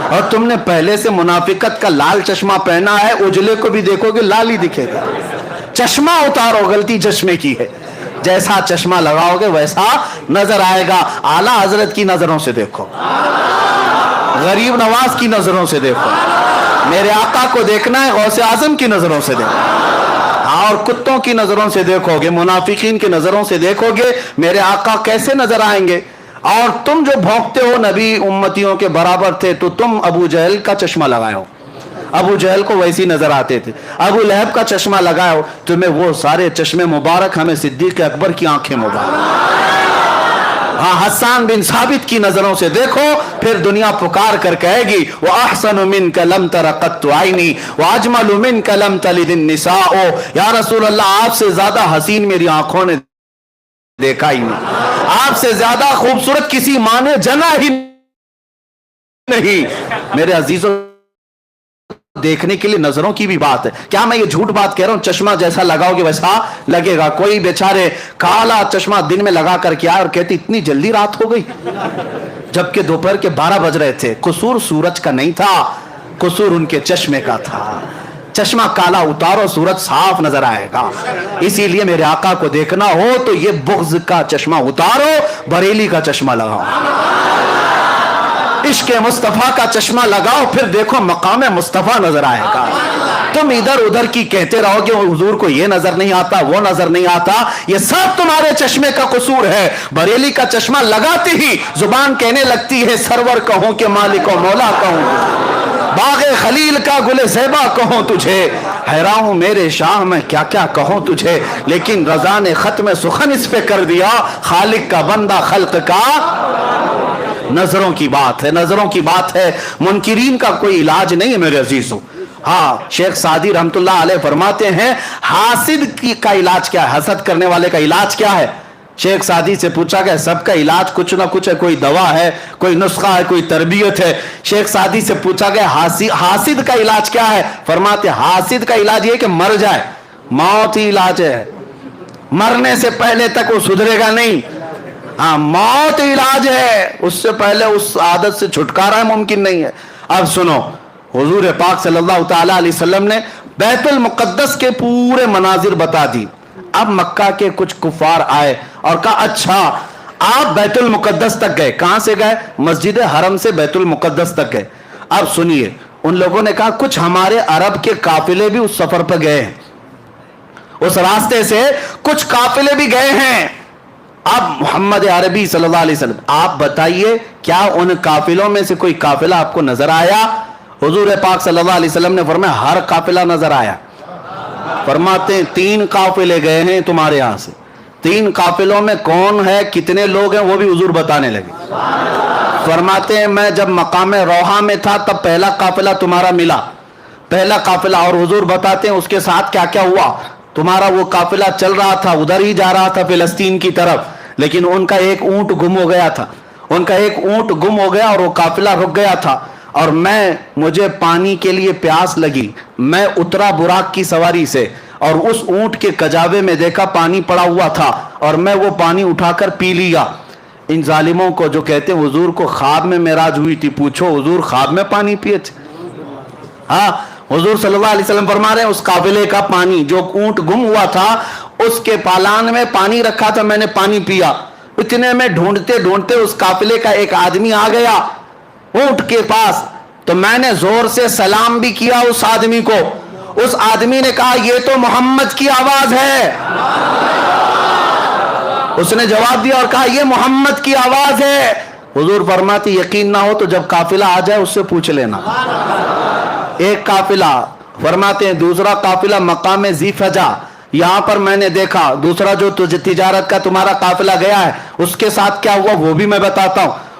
اور تم نے پہلے سے منافقت کا لال چشمہ پہنا ہے, اجلے کو بھی دیکھو گے لال ہی دکھے گا. چشمہ اتارو, غلطی چشمے کی ہے. جیسا چشمہ لگاؤ گے ویسا نظر آئے گا. اعلیٰ حضرت کی نظروں سے دیکھو, غریب نواز کی نظروں سے دیکھو, میرے آقا کو دیکھنا ہے غوث اعظم کی نظروں سے دیکھو. اور کتوں کی نظروں سے دیکھو گے, منافقین کی نظروں سے دیکھو گے, میرے آقا کیسے نظر آئیں گے. اور تم جو بھونکتے ہو نبی امتیوں کے برابر تھے, تو تم ابو جہل کا چشمہ لگائے ہو, ابو جہل کو ویسی نظر آتے تھے. ابو لہب کا چشمہ لگائے ہو, تمہیں وہ سارے چشمے مبارک, ہمیں صدیق اکبر کی آنکھیں مبارک. ہاں, حسان بن ثابت کی نظروں سے دیکھو, پھر دنیا پکار کر کہے گی وَأَحْسَنُ مِنْكَ لَمْ تَرَ قَطُّ عَيْنِي وَأَجْمَلُ مِنْكَ لَمْ تَلِدِ النِّسَاءُ. یا رسول اللہ, آپ سے زیادہ حسین میری آنکھوں نے دیکھا ہی نہیں, آپ سے زیادہ خوبصورت کسی ماں نے جنا ہی نہیں. میرے عزیزوں, دیکھنے کے لیے نظروں کی بھی بات ہے. کیا میں یہ جھوٹ بات کہہ رہا ہوں؟ چشمہ جیسا لگاؤ گے ویسا لگے گا. کوئی بیچارے کالا چشمہ دن میں لگا کر کے آئے اور کہتے اتنی جلدی رات ہو گئی, جبکہ دوپہر کے 12 بج رہے تھے. قصور سورج کا نہیں تھا, قصور ان کے چشمے کا تھا. چشمہ کالا اتارو, سورج صاف نظر آئے گا. اسی لیے میرے آقا کو دیکھنا ہو تو یہ بغض کا چشمہ اتارو, بریلی کا چشمہ لگاؤ, عشق مصطفیٰ کا چشمہ لگاؤ, پھر دیکھو مقام مصطفیٰ نظر آئے گا. تم ادھر ادھر کی کہتے رہو گے حضور کو یہ نظر نہیں آتا, وہ نظر نہیں آتا, یہ سب تمہارے چشمے کا قصور ہے. بریلی کا چشمہ لگاتے ہی زبان کہنے لگتی ہے سرور کہوں کہ مالک و مولا کہوں, باغ خلیل کا گل زیبا کہوں تجھے. حیران ہوں میرے شاہ میں کیا کیا کہوں تجھے, لیکن رضا نے ختم سخن اس پہ کر دیا, خالق کا بندہ خلق کا. نظروں کی بات ہے, نظروں کی بات ہے. منکرین کا کوئی علاج نہیں ہے میرے عزیزوں. ہاں, شیخ سعدی رحمت اللہ علیہ فرماتے ہیں حاسد کا علاج کیا ہے, حسد کرنے والے کا علاج کیا ہے. شیخ سعدی سے پوچھا گیا, سب کا علاج کچھ نہ کچھ ہے, کوئی دوا ہے, کوئی نسخہ ہے, کوئی تربیت ہے. شیخ سعدی سے پوچھا گیا حاسد کا علاج کیا ہے. فرماتے حاسد کا علاج یہ کہ مر جائے, موت ہی علاج ہے. مرنے سے پہلے تک وہ سدھرے گا نہیں. ہاں, موت علاج ہے, اس سے پہلے اس عادت سے چھٹکارا ممکن نہیں ہے. اب سنو, حضور پاک صلی اللہ تعالی علیہ وسلم نے بیت المقدس کے پورے مناظر بتا دی. اب مکہ کے کچھ کفار آئے اور کہا اچھا آپ بیت المقدس تک گئے. کہاں سے گئے؟ مسجد حرم سے بیت المقدس تک گئے. اب سنیے, ان لوگوں نے کہا کچھ ہمارے عرب کے قافلے بھی اس سفر پہ گئے ہیں, اس راستے سے کچھ قافلے بھی گئے ہیں. اب محمد عربی صلی اللہ علیہ وسلم, آپ بتائیے کیا ان قافلوں میں سے کوئی قافلہ آپ کو نظر آیا؟ حضور پاک صلی اللہ علیہ وسلم نے فرمایا ہر قافلہ نظر آیا. فرماتے ہیں 3 قافلے گئے ہیں تمہارے یہاں سے, 3 قافلوں میں کون ہے, کتنے لوگ ہیں, وہ بھی حضور بتانے لگے. فرماتے ہیں میں جب مقام روحہ میں تھا تب پہلا قافلہ تمہارا ملا, پہلا قافلہ, اور حضور بتاتے ہیں اس کے ساتھ کیا کیا ہوا. تمہارا وہ قافلہ چل رہا تھا, ادھر ہی جا رہا تھا فلسطین کی طرف, لیکن ان کا ایک اونٹ گم ہو گیا تھا, ان کا ایک اونٹ گم ہو گیا اور وہ قافلہ رک گیا تھا. اور مجھے پانی کے لیے پیاس لگی, میں اترا براق کی سواری سے اور اس اونٹ کے کجاوے میں دیکھا پانی پڑا ہوا تھا, اور میں وہ پانی اٹھا کر پی لیا. ان ظالموں کو جو کہتے ہیں حضور کو خواب میں معراج ہوئی تھی, پوچھو حضور خواب میں پانی پیے تھے؟ ہاں, حضور صلی اللہ علیہ وسلم فرما رہے ہیں اس قافلے کا پانی, جو اونٹ گم ہوا تھا اس کے پالان میں پانی رکھا تھا, میں نے پانی پیا. اتنے میں ڈھونڈتے ڈھونڈتے اس قافلے کا ایک آدمی آ گیا اونٹ کے پاس, تو میں نے زور سے سلام بھی کیا اس آدمی کو. اس آدمی نے کہا یہ تو محمد کی آواز ہے. اس نے جواب دیا اور کہا یہ محمد کی آواز ہے. حضور فرماتے یقین نہ ہو تو جب قافلہ آ جائے اس سے پوچھ لینا. ایک قافلہ, فرماتے ہیں دوسرا قافلہ مقام ذی فجا, یہاں پر میں نے دیکھا. دوسرا جو تجارت کا تمہارا قافلہ گیا ہے اس کے ساتھ کیا ہوا وہ بھی میں بتاتا ہوں.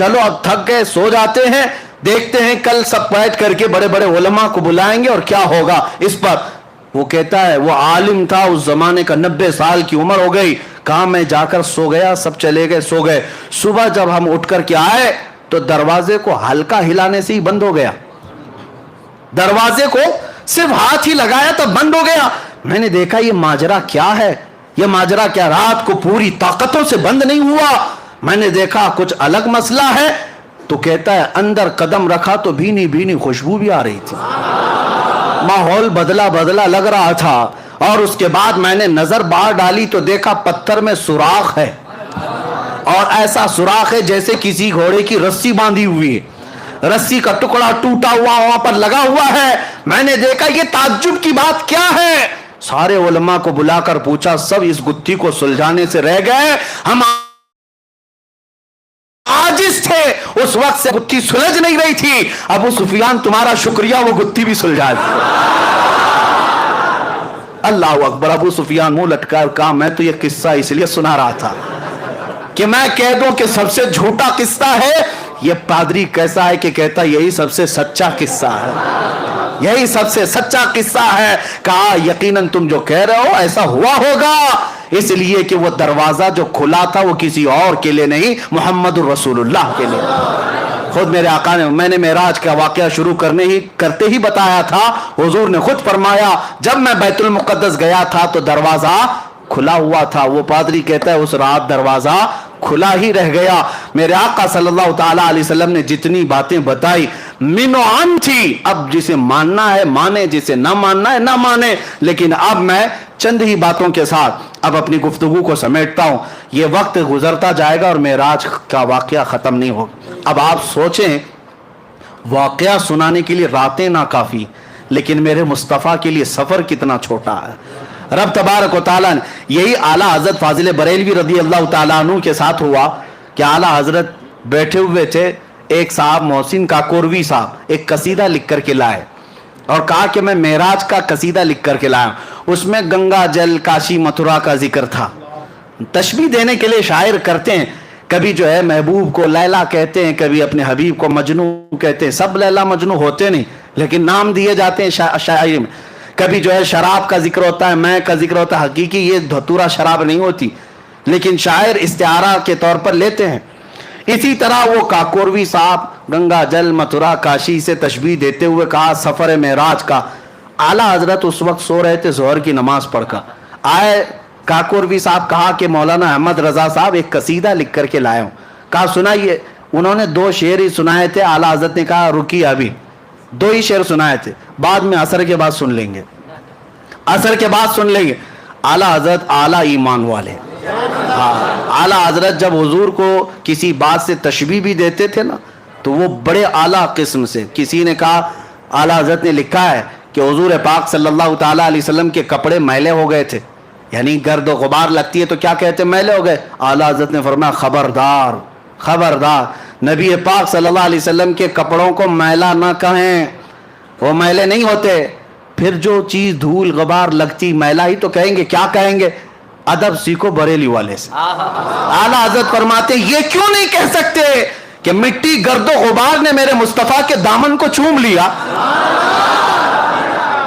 چلو اب تھک گئے سو جاتے ہیں, دیکھتے ہیں کل سب بیٹھ کر کے بڑے بڑے علماء کو بلائیں گے اور کیا ہوگا اس پر. وہ کہتا ہے وہ عالم تھا اس زمانے کا, 90 سال کی عمر ہو گئی, کہا میں جا کر سو گیا, سب چلے گئے سو گئے. صبح جب ہم اٹھ کر کے آئے تو دروازے کو ہلکا ہلانے سے ہی بند ہو گیا, دروازے کو صرف ہاتھ ہی لگایا تو بند ہو گیا. میں نے دیکھا یہ ماجرا کیا ہے, یہ ماجرا کیا, رات کو پوری طاقتوں سے بند نہیں ہوا. میں نے دیکھا کچھ الگ مسئلہ ہے. تو کہتا ہے اندر قدم رکھا تو بھینی بھینی خوشبو بھی آ رہی تھی, ماحول بدلا بدلا لگ رہا تھا. اور اس کے بعد میں نے نظر باہر ڈالی تو دیکھا پتھر میں سوراخ ہے, اور ایسا سوراخ ہے جیسے کسی گھوڑے کی رسی باندھی ہوئی ہے, رسی کا ٹکڑا ٹوٹا ہوا وہاں پر لگا ہوا ہے. میں نے دیکھا یہ تعجب کی بات کیا ہے. سارے علماء کو بلا کر پوچھا, سب اس گتھی کو سلجھانے سے رہ گئے, ہم عاجز تھے, اس وقت سے گتھی سلجھ نہیں رہی تھی. ابو سفیان تمہارا شکریہ, وہ گتھی بھی سلجھا دی. اللہ اکبر. ابو سفیان منہ لٹکا کہا میں تو یہ قصہ اس لیے سنا رہا تھا کہ میں کہہ دوں کہ سب سے جھوٹا قصہ ہے. یہ پادری کیسا ہے کہ کہتا یہی سب سے سچا قصہ ہے, یہی سب سے سچا قصہ ہے. کہا یقیناً تم جو کہہ رہے ہو ایسا ہوا ہوگا, اس لیے کہ وہ دروازہ جو کھلا تھا وہ کسی اور کے لیے نہیں, محمد الرسول اللہ کے لیے. خود میرے آقا نے, میں نے معراج کا واقعہ شروع کرتے ہی بتایا تھا, حضور نے خود فرمایا جب میں بیت المقدس گیا تھا تو دروازہ کھلا ہوا تھا. وہ پادری کہتا ہے اس رات دروازہ کھلا ہی رہ گیا. میرے آقا صلی اللہ تعالی علیہ وسلم نے جتنی باتیں بتائی من و عن تھی. اب جسے ماننا ہے مانے, جسے نہ ماننا ہے نہ مانے. لیکن اب میں چند ہی باتوں کے ساتھ اب اپنی گفتگو کو سمیٹتا ہوں. یہ وقت گزرتا جائے گا اور معراج کا واقعہ ختم نہیں ہوگا. اب آپ سوچیں واقعہ سنانے کے لیے راتیں ناکافی, لیکن میرے مصطفیٰ کے لیے سفر کتنا چھوٹا ہے. رب تبارک و تعالیٰ نے, یہی اعلیٰ حضرت فاضل بریلوی رضی اللہ تعالیٰ عنہ کے ساتھ ہوا کہ اعلیٰ حضرت بیٹھے ہوئے تھے, ایک صاحب محسن کاکوروی صاحب ایک قصیدہ لکھ کر کے لائے اور کہا کہ میں معراج کا قصیدہ لکھ کر کے لایا. اس میں گنگا جل کاشی متھرا کا ذکر تھا. تشبیہ دینے کے لیے شاعر کرتے ہیں, کبھی جو ہے محبوب کو لیلا کہتے ہیں, کبھی اپنے حبیب کو مجنو کہتے ہیں. سب لیلا مجنو ہوتے نہیں, لیکن نام دیے جاتے ہیں شاعری میں. کبھی جو ہے شراب کا ذکر ہوتا ہے, میں کا ذکر ہوتا ہے. حقیقی یہ دھتورا شراب نہیں ہوتی, لیکن شاعر استعارہ کے طور پر لیتے ہیں. اسی طرح وہ کاکوروی صاحب گنگا جل متھرا کاشی سے تشبیہ دیتے ہوئے کہا سفر معراج کا. اعلیٰ حضرت اس وقت سو رہے تھے ظہر کی نماز پڑھ کر. آئے کاکوروی صاحب, کہا کہ مولانا احمد رضا صاحب ایک قصیدہ لکھ کر کے لائے ہوں. کہا سنائیے. انہوں نے 2 شعر ہی سنائے تھے. اعلیٰ حضرت نے کہا رکیے, ابھی 2 ہی شعر سنائے تھے, بعد میں عصر کے بعد سن لیں گے, عصر کے بعد سن لیں گے. اعلیٰ حضرت اعلیٰ ایمان والے. اعلیٰ حضرت جب حضور کو کسی بات سے تشبیہ بھی دیتے تھے نا تو وہ بڑے اعلیٰ قسم سے. کسی نے کہا, اعلیٰ حضرت نے لکھا ہے کہ حضور پاک صلی اللہ تعالیٰ علیہ وسلم کے کپڑے میلے ہو گئے تھے, یعنی گرد و غبار لگتی ہے تو کیا کہتے ہیں, میلے ہو گئے. اعلیٰ حضرت نے فرمایا خبردار خبردار, نبی پاک صلی اللہ علیہ وسلم کے کپڑوں کو میلا نہ کہیں, وہ میلے نہیں ہوتے. پھر جو چیز دھول غبار لگتی میلا ہی تو کہیں گے, کیا کہیں گے. ادب سیکھو بریلی والے سے. اعلیٰ حضرت فرماتے یہ کیوں نہیں کہہ سکتے کہ مٹی گرد و غبار نے میرے مصطفیٰ کے دامن کو چوم لیا,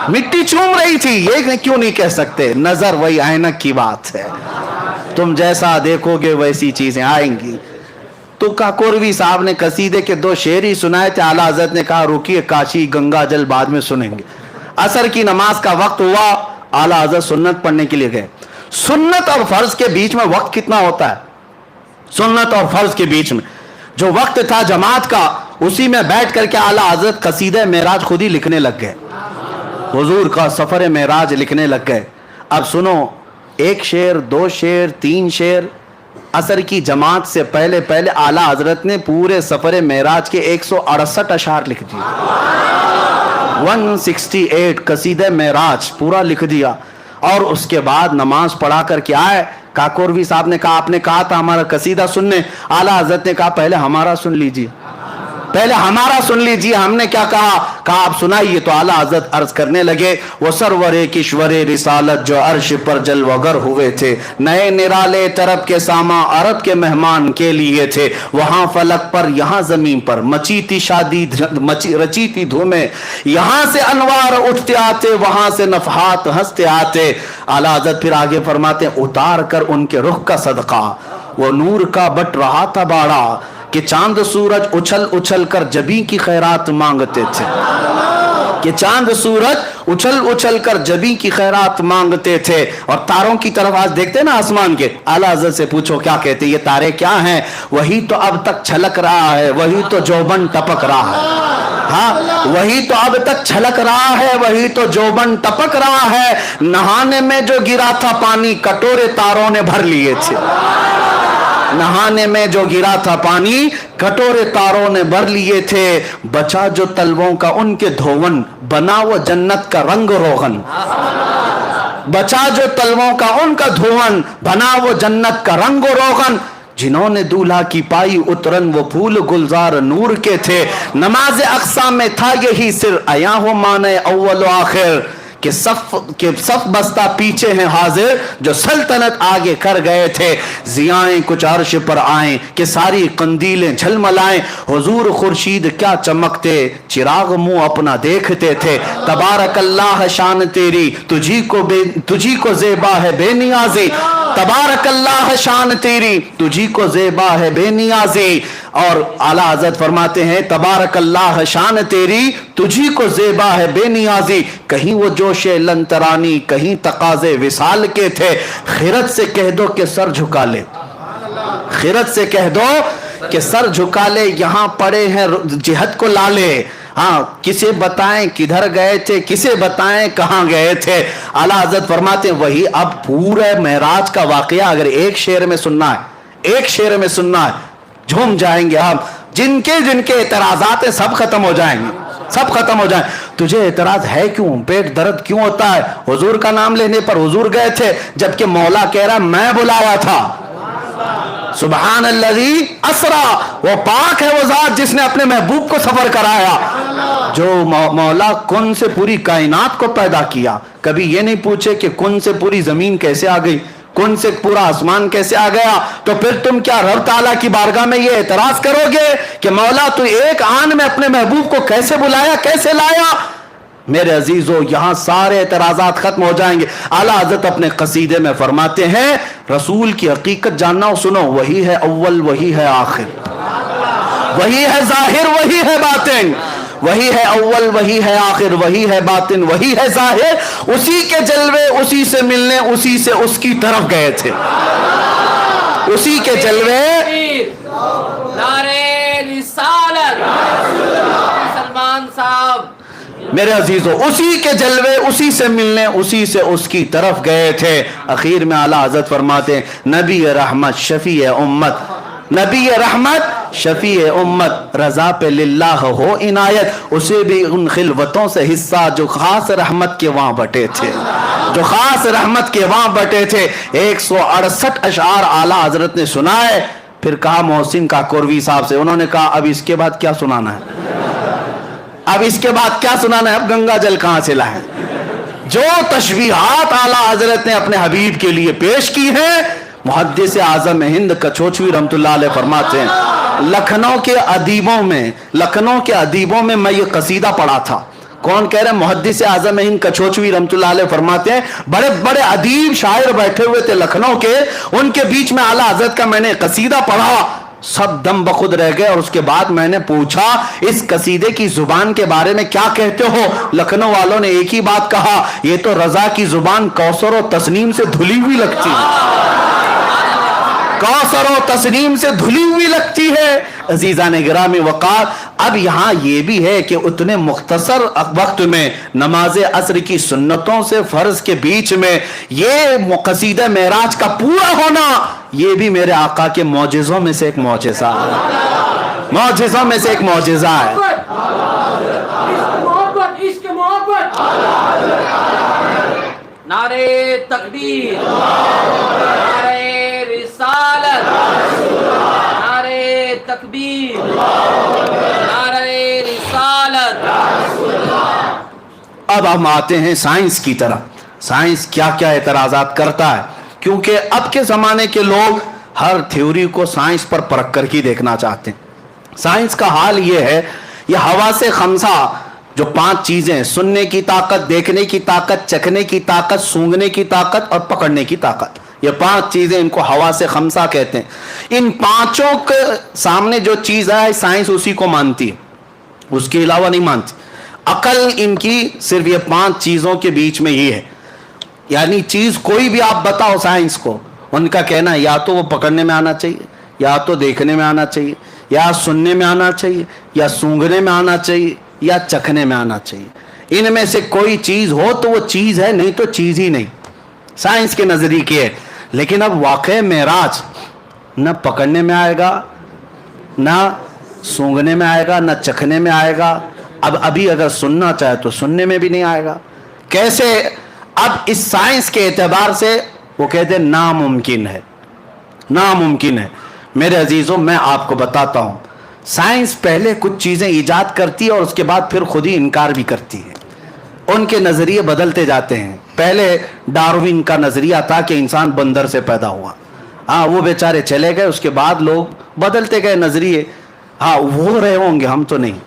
مٹی چوم رہی تھی, یہ کیوں نہیں کہہ سکتے. نظر وہی عینک کی بات ہے, تم جیسا دیکھو گے ویسی چیزیں آئیں گی. تو کاکوروی صاحب نے قصیدے کے 2 شعر ہی سنائے تھے. اعلیٰ حضرت نے کہا رکیے, کاشی گنگا جل بعد میں سنیں گے. عصر کی نماز کا وقت ہوا, اعلیٰ حضرت سنت پڑھنے کے لیے گئے. سنت اور فرض کے بیچ میں وقت کتنا ہوتا ہے. سنت اور فرض کے بیچ میں جو وقت تھا جماعت کا, اسی میں بیٹھ کر کے اعلیٰ حضرت قصیدہ معراج خود ہی لکھنے لگ گئے, حضور کا سفر معراج لکھنے لگ گئے. اب سنو, 1 شعر 2 شعر 3 شعر. عصر کی جماعت سے پہلے اعلیٰ حضرت نے پورے سفر معراج کے 168 اشعار لکھ دیے. 168 قصیدہ معراج پورا لکھ دیا. اور اس کے بعد نماز پڑھا کر کے آئے. کاکوروی صاحب نے کہا آپ نے کہا تھا ہمارا قصیدہ سننے. اعلیٰ حضرت نے کہا پہلے ہمارا سن لیجیے. پہلے ہمارا سن لیجیے ہم نے کیا کہا آپ سنائیے. تو اعلیٰ حضرت عرض کرنے لگے وہ سرور کشور رسالت جو عرش پر جلوگر ہوئے تھے, نئے نرالے طرب کے ساما عرب کے مہمان کے لیے تھے. وہاں فلک پر یہاں زمین پر مچی تھی شادی رچی تھی دھومیں, یہاں سے انوار اٹھتے آتے وہاں سے نفحات ہنستے آتے. اعلیٰ حضرت پھر آگے فرماتے ہیں اتار کر ان کے رخ کا صدقہ وہ نور کا بٹ رہا تھا باڑا کہ چاند سورج اچھل اچھل کر جبی کی خیرات مانگتے تھے, کہ چاند سورج اچھل اچھل کر جبی کی خیرات مانگتے تھے. اور تاروں کی طرف آج دیکھتے ہیں نا آسمان کے, اعلیٰ حضرت سے پوچھو کیا کہتے یہ تارے کیا ہیں؟ وہی تو اب تک چھلک رہا ہے, وہی تو جوبن ٹپک رہا ہے. ہاں وہی تو اب تک چھلک رہا ہے, وہی تو جوبن ٹپک رہا ہے. نہانے میں جو گرا تھا پانی کٹورے تاروں نے بھر لیے تھے, نہانے میں جو گرا تھا پانی کٹورے تاروں نے بھر لیے تھے. بچا جو تلووں کا ان کے دھون بنا وہ جنت کا رنگ روغن, بچا جو تلووں کا ان کا دھون بنا وہ جنت کا رنگ و روغن. جنہوں نے دولہا کی پائی اترن وہ پھول گلزار نور کے تھے. نماز اقصی میں تھا یہی سر عیاں ہو مانے اول و آخر, کہ صف بستہ پیچھے ہیں حاضر جو سلطنت آگے کر گئے تھے. ضیائیں کچھ عرش پر آئیں کہ ساری قندیلیں جھلملائیں. حضور خورشید کیا چمکتے چراغ منہ اپنا دیکھتے تھے. تبارک اللہ شان تیری تجھی کو زیبا ہے بے نیازی, تبارک اللہ شان تیری تجھی کو زیبا ہے بے نیازی. اور اعلیٰ حضرت فرماتے ہیں تبارک اللہ شان تیری تجھی کو زیبا ہے بے نیازی. کہیں وہ جوش لنترانی کہیں تقاضے وصال کے تھے. خیرت سے کہہ دو کہ سر جھکا لے, خیرت سے کہہ دو کہ سر جھکا لے, یہاں پڑے ہیں جہت کو لالے. ہاں کسے بتائیں کدھر گئے تھے, کسے بتائیں کہاں گئے تھے. اعلیٰ حضرت فرماتے ہیں وہی اب پورا معراج کا واقعہ اگر ایک شعر میں سننا ہے, ایک شعر میں سننا ہے, جھوم جائیں گے ہم. جن کے اعتراضات ہیں سب ختم ہو جائیں گے, سب ختم ہو جائیں. تجھے اعتراض ہے کیوں, پیٹ درد کیوں ہوتا ہے؟ حضور کا نام لینے پر حضور گئے تھے جبکہ مولا کہہ رہا میں بلایا تھا. سبحان الذی اسرا, وہ پاک ہے وہ ذات جس نے اپنے محبوب کو سفر کرایا. جو مولا کن سے پوری کائنات کو پیدا کیا, کبھی یہ نہیں پوچھے کہ کن سے پوری زمین کیسے آ گئی, کن سے پورا آسمان کیسے آ گیا. تو پھر تم کیا رب تعالیٰ کی بارگاہ میں یہ اعتراض کرو گے کہ مولا تو ایک آن میں اپنے محبوب کو کیسے بلایا, کیسے لایا؟ میرے عزیزو یہاں سارے اعتراضات ختم ہو جائیں گے. اعلیٰ حضرت اپنے قصیدے میں فرماتے ہیں رسول کی حقیقت جاننا ہو سنو, وہی ہے اول وہی ہے آخر, وہی ہے ظاہر وہی ہے باطن, وہی ہے اول وہی ہے آخر وہی ہے باطن وہی ہے ظاہر. اسی کے جلوے اسی سے ملنے اسی سے اس کی طرف گئے تھے, اسی کے جلوے. نعرے رسالت سلمان صاحب. میرے عزیزو اسی کے جلوے اسی سے ملنے اسی سے اس کی طرف گئے تھے. اخیر میں اعلیٰ حضرت فرماتے ہیں نبی رحمت شفیع امت, نبی رحمت شفیع امت, رضا پہ للہ ہو عنایت. اسے بھی ان خلوتوں سے حصہ جو خاص رحمت کے وہاں بٹے تھے, جو خاص رحمت کے وہاں بٹے تھے. 168 اشعار اعلیٰ حضرت نے سنائے. پھر کہا محسن کاکوروی صاحب سے, انہوں نے کہا اب اس کے بعد کیا سنانا ہے, اب اس کے بعد کیا سنانا ہے, اب گنگا جل کہاں سے لائیں. جو تشبیہات اعلیٰ حضرت نے اپنے حبیب کے لیے پیش کی ہیں, محدث اعظم ہند کچوچوی رحمۃ اللہ علیہ فرماتے ہیں لکھنؤ کے ادیبوں میں میں یہ قصیدہ پڑھا تھا. کون کہہ رہے ہیں؟ محدث اعظم ہند کچوچوی رحمۃ اللہ علیہ فرماتے ہیں بڑے بڑے ادیب شاعر بیٹھے ہوئے تھے لکھنؤ کے, ان کے بیچ میں اعلیٰ حضرت کا میں نے قصیدہ پڑھا, سب دم بخود رہ گئے. اور اس کے بعد میں نے پوچھا اس قصیدے کی زبان کے بارے میں کیا کہتے ہو؟ لکھنؤ والوں نے ایک ہی بات کہا, یہ تو رضا کی زبان کوثر و تسنیم سے دھلی ہوئی لگتی ہے, کوثر و تسنیم سے دھلی ہوئی لگتی ہے. عزیزان گرامی وقار, اب یہاں یہ بھی ہے کہ اتنے مختصر وقت میں نماز عصر کی سنتوں سے فرض کے بیچ میں یہ قصیدہ معراج کا پورا ہونا, یہ بھی میرے آقا کے معجزوں میں سے ایک معجزہ ہے, معجزوں میں سے ایک معجزہ ہے. نعرے تکبیر, نعرے رسالت, نعرے تکبیر, نعرے اب ہم آتے ہیں سائنس کی طرف. سائنس کیا کیا اعتراضات کرتا ہے, کیونکہ اب کے زمانے کے لوگ ہر تھیوری کو سائنس پر پرکھ کر کے دیکھنا چاہتے ہیں. سائنس کا حال یہ ہے, یہ حواس خمسہ جو 5 چیزیں, سننے کی طاقت, دیکھنے کی طاقت, چکھنے کی طاقت, سونگھنے کی طاقت اور پکڑنے کی طاقت, یہ 5 چیزیں, ان کو حواس خمسہ کہتے ہیں. ان 5 کے سامنے جو چیز ہے سائنس اسی کو مانتی ہے, اس کے علاوہ نہیں مانتی. عقل ان کی صرف یہ 5 چیزوں کے بیچ میں ہی ہے. یعنی چیز کوئی بھی آپ بتاؤ سائنس کو, ان کا کہنا ہے یا تو وہ پکڑنے میں آنا چاہیے, یا تو دیکھنے میں آنا چاہیے, یا سننے میں آنا چاہیے, یا سونگھنے میں آنا چاہیے, یا چکھنے میں آنا چاہیے. ان میں سے کوئی چیز ہو تو وہ چیز ہے, نہیں تو چیز ہی نہیں. سائنس کے نظریے ہے. لیکن اب واقع معراج نہ پکڑنے میں آئے گا, نہ سونگھنے میں آئے گا, نہ چکھنے میں آئے گا. اب ابھی اگر سننا چاہے تو سننے میں بھی نہیں آئے گا. کیسے؟ اب اس سائنس کے اعتبار سے وہ کہتے ہیں ناممکن ہے, ناممکن ہے. میرے عزیزوں, میں آپ کو بتاتا ہوں, سائنس پہلے کچھ چیزیں ایجاد کرتی ہے اور اس کے بعد پھر خود ہی انکار بھی کرتی ہے. ان کے نظریے بدلتے جاتے ہیں. پہلے ڈاروین کا نظریہ تھا کہ انسان بندر سے پیدا ہوا, ہاں وہ بیچارے چلے گئے, اس کے بعد لوگ بدلتے گئے نظریے. ہاں وہ رہے ہوں گے, ہم تو نہیں.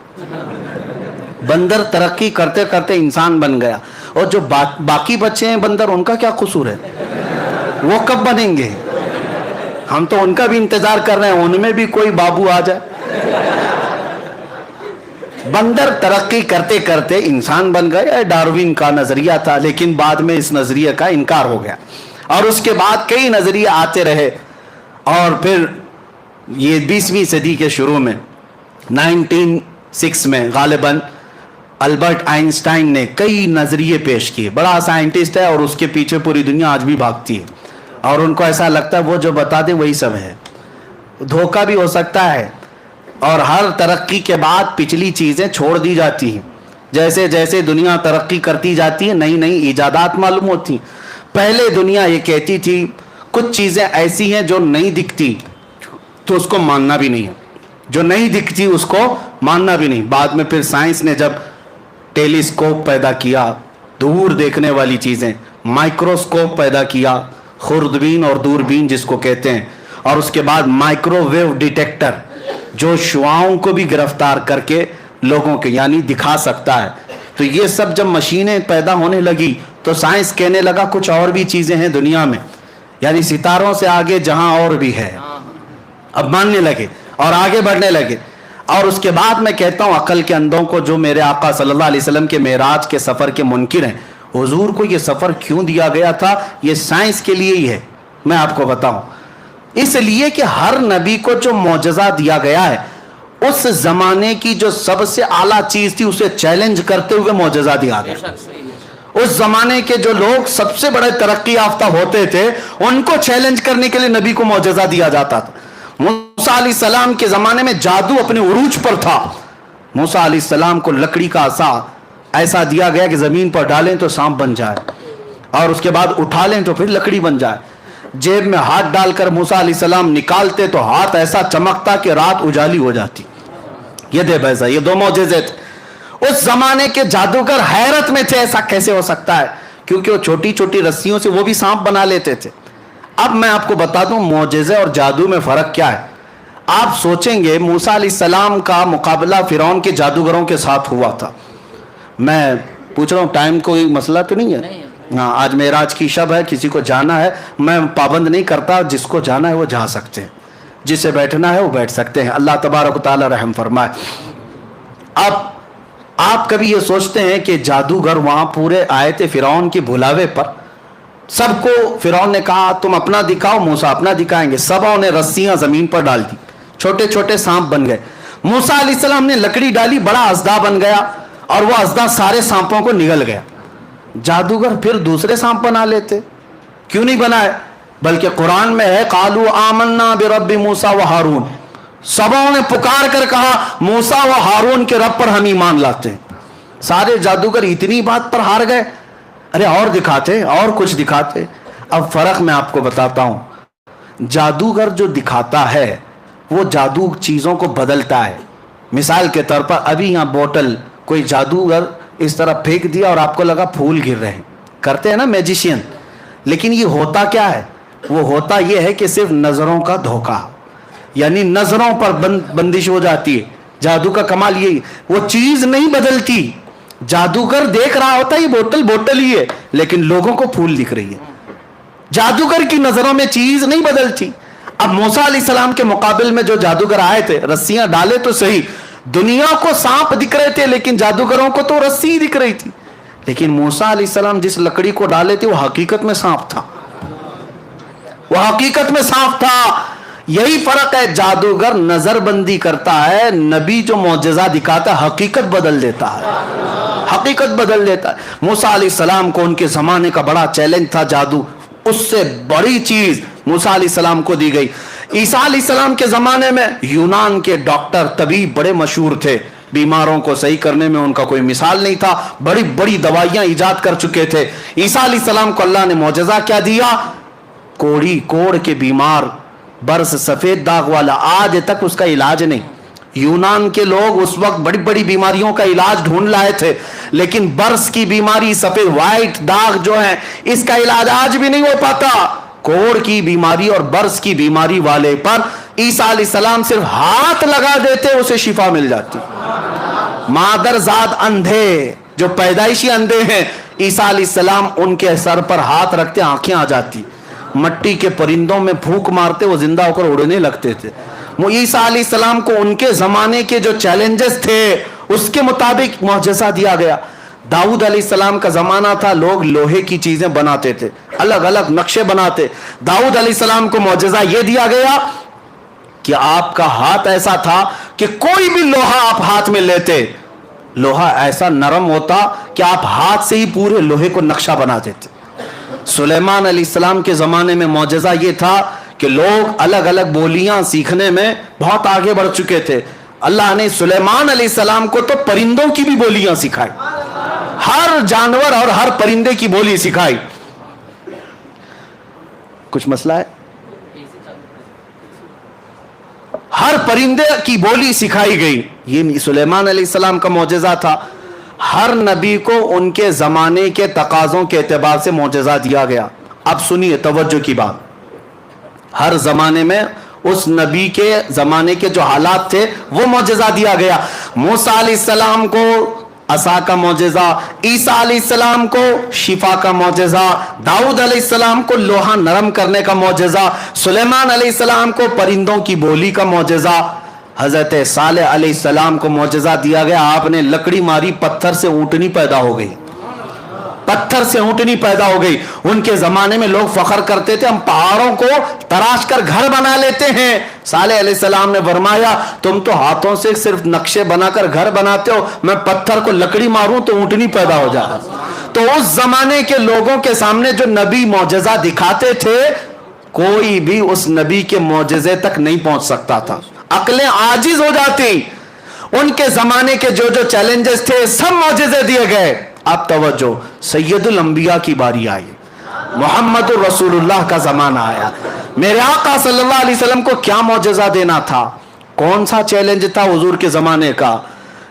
بندر ترقی کرتے کرتے انسان بن گیا, اور جو باقی بچے ہیں بندر, ان کا کیا قصور ہے؟ وہ کب بنیں گے؟ ہم تو ان کا بھی انتظار کر رہے ہیں, ان میں بھی کوئی بابو آ جائے. بندر ترقی کرتے کرتے انسان بن گئے, ڈاروین کا نظریہ تھا, لیکن بعد میں اس نظریے کا انکار ہو گیا, اور اس کے بعد کئی نظریے آتے رہے. اور پھر یہ 20ویں صدی کے شروع میں 1906 میں غالباً البرٹ آئنسٹائن نے کئی نظریے پیش کیے. بڑا سائنٹسٹ ہے اور اس کے پیچھے پوری دنیا آج بھی بھاگتی ہے, اور ان کو ایسا لگتا ہے وہ جو بتا دے وہی سب ہے. دھوکہ بھی ہو سکتا ہے, اور ہر ترقی کے بعد پچھلی چیزیں چھوڑ دی جاتی ہیں. جیسے جیسے دنیا ترقی کرتی جاتی ہے نئی نئی ایجادات معلوم ہوتی ہیں. پہلے دنیا یہ کہتی تھی کچھ چیزیں ایسی ہیں جو نہیں دکھتی تو اس کو ماننا بھی نہیں ہے, جو نہیں دکھتی اس کو ماننا بھی نہیں. بعد میں پھر سائنس نے جب ٹیلیسکوپ پیدا کیا, دور دیکھنے والی چیزیں, مائکروسکوپ پیدا کیا, خوردبین اور دوربین جس کو کہتے ہیں, اور اس کے بعد مائکرو ویو ڈیٹیکٹر جو شعاؤں کو بھی گرفتار کر کے لوگوں کے یعنی دکھا سکتا ہے. تو یہ سب جب مشینیں پیدا ہونے لگی تو سائنس کہنے لگا کچھ اور بھی چیزیں ہیں دنیا میں, یعنی ستاروں سے آگے جہاں اور بھی ہے. اب ماننے لگے اور آگے بڑھنے لگے. اور اس کے بعد میں کہتا ہوں عقل کے اندھوں کو جو میرے آقا صلی اللہ علیہ وسلم کے معراج کے سفر کے منکر ہیں, حضور کو یہ سفر کیوں دیا گیا تھا؟ یہ سائنس کے لیے ہی ہے. میں آپ کو بتاؤں, اس لیے کہ ہر نبی کو جو معجزہ دیا گیا ہے اس زمانے کی جو سب سے اعلیٰ چیز تھی اسے چیلنج کرتے ہوئے معجزہ دیا گیا. اس زمانے کے جو لوگ سب سے بڑے ترقی یافتہ ہوتے تھے ان کو چیلنج کرنے کے لیے نبی کو معجزہ دیا جاتا تھا. موسیٰ علیہ السلام کے زمانے میں جادو اپنے عروج پر تھا. موسیٰ علیہ السلام کو لکڑی کا عصا ایسا دیا گیا کہ زمین پر ڈالیں تو سانپ بن جائے, اور اس کے بعد اٹھا لیں تو پھر لکڑی بن جائے. جیب میں ہاتھ ڈال کر موسیٰ علیہ السلام نکالتے تو ہاتھ ایسا چمکتا کہ رات اجالی ہو جاتی. یہ دے بیسا, یہ 2 معجزے تھے. اس زمانے کے جادوگر حیرت میں تھے ایسا کیسے ہو سکتا ہے, کیونکہ وہ چھوٹی چھوٹی رسیوں سے وہ بھی سانپ بنا لیتے تھے. اب میں آپ کو بتا دوں معجزے اور جادو میں فرق کیا ہے. آپ سوچیں گے موسیٰ علیہ السلام کا مقابلہ فرعون کے جادوگروں کے ساتھ ہوا تھا. میں پوچھ رہا ہوں ٹائم کوئی مسئلہ تو نہیں ہے؟ ہاں, آج معراج کی شب ہے, کسی کو جانا ہے, میں پابند نہیں کرتا, جس کو جانا ہے وہ جا سکتے ہیں, جسے بیٹھنا ہے وہ بیٹھ سکتے ہیں. اللہ تبارک و تعالی رحم فرمائے. اب آپ کبھی یہ سوچتے ہیں کہ جادوگر وہاں پورے آئے تھے فرعون کے بلاوے پر, سب کو فرعون نے کہا تم اپنا دکھاؤ, موسیٰ اپنا دکھائیں گے. سبوں نے رسیاں زمین پر ڈال دی, چھوٹے چھوٹے سانپ بن گئے. موسیٰ علیہ السلام نے لکڑی ڈالی, بڑا اژدہا بن گیا, اور وہ اژدہا سارے سانپوں کو نگل گیا. جادوگر پھر دوسرے سانپ بنا لیتے, کیوں نہیں بنائے؟ بلکہ قرآن میں ہے قالوا آمنا برب موسیٰ و ہارون, سبوں نے پکار کر کہا موسیٰ و ہارون کے رب پر ہم ایمان لاتے ہیں. سارے جادوگر اتنی بات پر ہار گئے, ارے اور دکھاتے, اور کچھ دکھاتے. اب فرق میں آپ کو بتاتا ہوں. جادوگر جو دکھاتا ہے وہ جادو چیزوں کو بدلتا ہے. مثال کے طور پر ابھی یہاں بوتل کوئی جادوگر اس طرح پھینک دیا اور آپ کو لگا پھول گر رہے ہیں. کرتے ہیں نا میجیشین. لیکن یہ ہوتا کیا ہے؟ وہ ہوتا یہ ہے کہ صرف نظروں کا دھوکہ, یعنی نظروں پر بندش ہو جاتی ہے. جادو کا کمال یہی, وہ چیز نہیں بدلتی. جادوگر دیکھ رہا ہوتا ہے یہ بوتل بوتل ہی ہے, لیکن لوگوں کو پھول دکھ رہی ہے. جادوگر کی نظروں میں چیز نہیں بدلتی. اب موسیٰ علیہ السلام کے مقابل میں جو جادوگر آئے تھے, رسیاں ڈالے تو صحیح, دنیا کو سانپ دکھ رہے تھے لیکن جادوگروں کو تو رسی دکھ رہی تھی. لیکن موسیٰ علیہ السلام جس لکڑی کو ڈالے تھے وہ حقیقت میں سانپ تھا, وہ حقیقت میں سانپ تھا. یہی فرق ہے, جادوگر نظر بندی کرتا ہے, نبی جو معجزہ دکھاتا ہے حقیقت بدل دیتا ہے, حقیقت بدل دیتا ہے. موسیٰ علیہ السلام کو ان کے زمانے کا بڑا چیلنج تھا جادو, اس سے بڑی چیز موسیٰ علیہ السلام کو دی گئی. عیسیٰ علیہ السلام کے زمانے میں یونان کے ڈاکٹر طبیب بڑے مشہور تھے, بیماروں کو صحیح کرنے میں ان کا کوئی مثال نہیں تھا, بڑی بڑی دوائیاں ایجاد کر چکے تھے. عیسیٰ علیہ السلام کو اللہ نے معجزہ کیا دیا؟ کوڑ کے بیمار, برس سفید داغ والا, آج تک اس کا علاج نہیں. یونان کے لوگ اس وقت بڑی بڑی بیماریوں کا علاج ڈھونڈ لائے تھے, لیکن برس کی بیماری, سفید وائٹ داغ جو ہے, اس کا علاج آج بھی نہیں ہو پاتا. کوڑ کی بیماری اور برس کی بیماری والے پر عیسیٰ علیہ السلام صرف ہاتھ لگا دیتے, اسے شفا مل جاتی. مادرزاد اندھے جو پیدائشی اندھے ہیں, عیسیٰ علیہ السلام ان کے سر پر ہاتھ رکھتے, آنکھیں آ جاتی. مٹی کے پرندوں میں پھونک مارتے, وہ زندہ ہو کر اڑنے لگتے تھے. عیسیٰ علیہ السلام کو ان کے زمانے کے جو چیلنجز تھے اس کے مطابق معجزہ دیا گیا. داؤد علیہ السلام کا زمانہ تھا, لوگ لوہے کی چیزیں بناتے تھے, الگ الگ نقشے بناتے. داؤد علیہ السلام کو معجزہ یہ دیا گیا کہ آپ کا ہاتھ ایسا تھا کہ کوئی بھی لوہا آپ ہاتھ میں لیتے, لوہا ایسا نرم ہوتا کہ آپ ہاتھ سے ہی پورے لوہے کو نقشہ بنا دیتے. سلیمان علیہ السلام کے زمانے میں معجزہ یہ تھا کہ لوگ الگ الگ بولیاں سیکھنے میں بہت آگے بڑھ چکے تھے. اللہ نے سلیمان علیہ السلام کو تو پرندوں کی بھی بولیاں سکھائی, ہر جانور اور ہر پرندے کی بولی سکھائی. کچھ مسئلہ ہے؟ ہر پرندے کی بولی سکھائی گئی. یہ سلیمان علیہ السلام کا معجزہ تھا. ہر نبی کو ان کے زمانے کے تقاضوں کے اعتبار سے معجزہ دیا گیا. اب سنیے توجہ کی بات, ہر زمانے میں اس نبی کے زمانے کے جو حالات تھے وہ معجزہ دیا گیا. موسیٰ علیہ السلام کو عصا کا معجزہ, عیسیٰ علیہ السلام کو شفا کا معجزہ, داؤد علیہ السلام کو لوہا نرم کرنے کا معجزہ, سلیمان علیہ السلام کو پرندوں کی بولی کا معجزہ. حضرت صالح علیہ السلام کو معجزہ دیا گیا, آپ نے لکڑی ماری, پتھر سے اونٹنی پیدا ہو گئی, پتھر سے اونٹنی پیدا ہو گئی. ان کے زمانے میں لوگ فخر کرتے تھے, ہم پہاڑوں کو تراش کر گھر بنا لیتے ہیں. صالح علیہ السلام نے فرمایا, تم تو ہاتھوں سے صرف نقشے بنا کر گھر بناتے ہو, میں پتھر کو لکڑی ماروں تو اونٹنی پیدا ہو جائے. تو اس زمانے کے لوگوں کے سامنے جو نبی معجزہ دکھاتے تھے, کوئی بھی اس نبی کے معجزے تک نہیں پہنچ سکتا تھا, عقلیں عاجز ہو جاتی. ان کے زمانے کے جو جو چیلنجز تھے سب معجزے دیے گئے. اب توجہ, سید الانبیاء کی باری آئی, محمد رسول اللہ کا زمانہ آیا. میرے آقا صلی اللہ علیہ وسلم کو کیا معجزہ دینا تھا, کون سا چیلنج تھا حضور کے زمانے کا؟